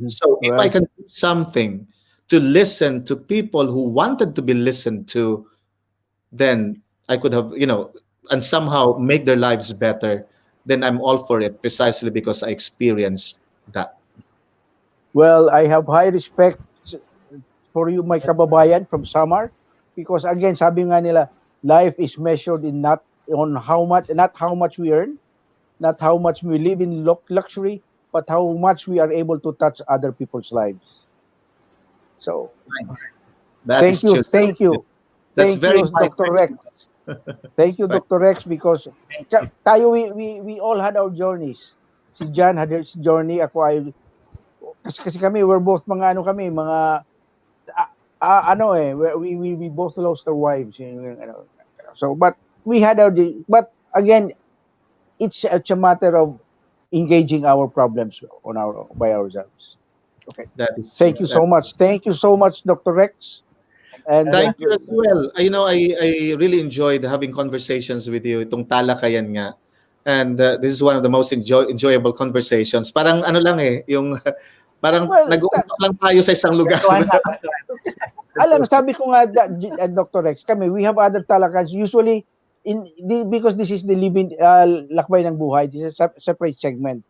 So if I can do something to listen to people who wanted to be listened to, then I could have, and somehow make their lives better. then I'm all for it precisely because I experienced that. Well, I have high respect for you, my kababayan from Samar, because again, sabi nga nila, life is measured in not on how much, not how much we earn, not how much we live in luxury, but how much we are able to touch other people's lives. So, That is true. That's thank very you, high. Dr. Rex. Thank you, Right. Dr. Rex, because Thank you. tayo, we all had our journeys. Si John had his journey, ako ay, kasi kami, we're both mga ano kami, mga, ano eh, we both lost our wives. Ano. So, but we had our, but again, it's a matter of engaging our problems on our by ourselves. Okay. That is true. Thank you so much. Thank you so much, Dr. Rex. And Thank you as well. I really enjoyed having conversations with you. Itong talakayan nga. And this is one of the most enjoyable conversations. Parang ano lang eh, yung parang Well, nag-uusap lang tayo sa isang lugar. alam, sabi ko nga, Dr. Rex, kami, we have other talakans. Usually, because this is the living, lakbay ng buhay, this is a separate segment.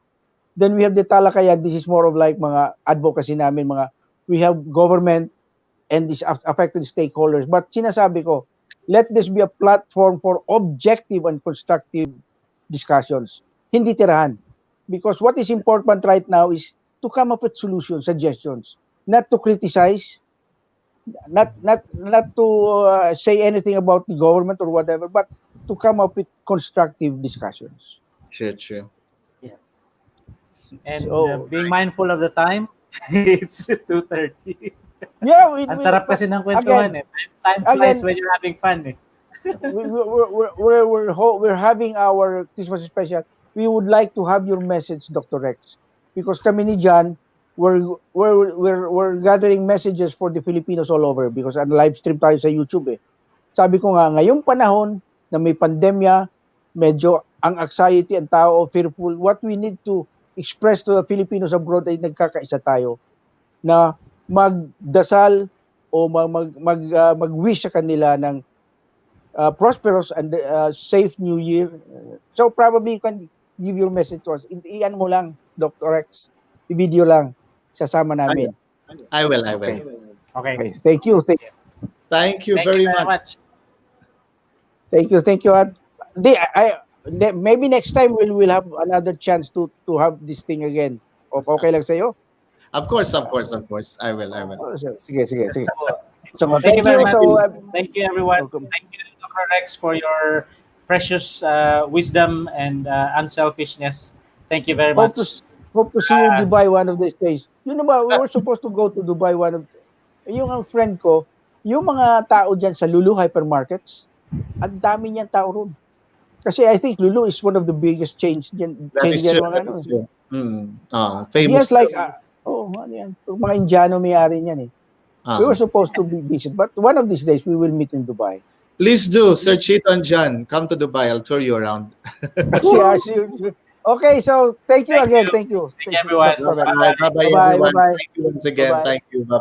Then we have the talakayan, this is more of like mga advocacy namin, we have government and these affected stakeholders. But sinasabi ko, let this be a platform for objective and constructive discussions. Hindi tirahan. Because what is important right now is to come up with solutions, suggestions, not to criticize, not to say anything about the government or whatever, but to come up with constructive discussions. True. Yeah. And So, being mindful of the time, it's 2:30. yeah, Ang sarap kasi ng kwentuhan eh. Time flies when you're having fun eh. we're having our Christmas special. We would like to have your message, Dr. Rex, because kami ni John, we're gathering messages for the Filipinos all over because ang live stream tayo sa YouTube eh. Sabi ko nga, ngayong panahon na may pandemya, medyo ang anxiety, ang tao, fearful, what we need to express to the Filipinos abroad ay nagkakaisa tayo na magdasal o mag-wish sa kanila ng prosperous and safe New Year. So probably you can give your message to us. Iyan mo lang, Dr. Rex. I-video lang. Sasama namin. I will. Okay. Thank you. Thank you very much. Thank you. Maybe next time we'll have another chance to have this thing again. Okay lang sa'yo? Of course. I will. Sige. So, Thank you very much. So, thank you, everyone. welcome. Thank you, Dr. Rex, for your precious wisdom and unselfishness. Thank you very much. Hope to see you in Dubai one of these days. You know ba, we were supposed to go to Dubai yung ang friend ko, yung mga tao dyan sa Lulu hypermarkets, ang dami niyang tao ron. Kasi I think Lulu is one of the biggest chains dyan. That is true. Famous. Yes, like, ano yan, mga Indiano may-ari niyan eh. We were supposed to be visit, but one of these days we will meet in Dubai. Please do. Search it on John. Come to Dubai. I'll tour you around. Okay, so thank you again. Thank you. Thank you, everyone. Bye-bye, everyone. Bye-bye. Thank you once again. Bye-bye. Thank you.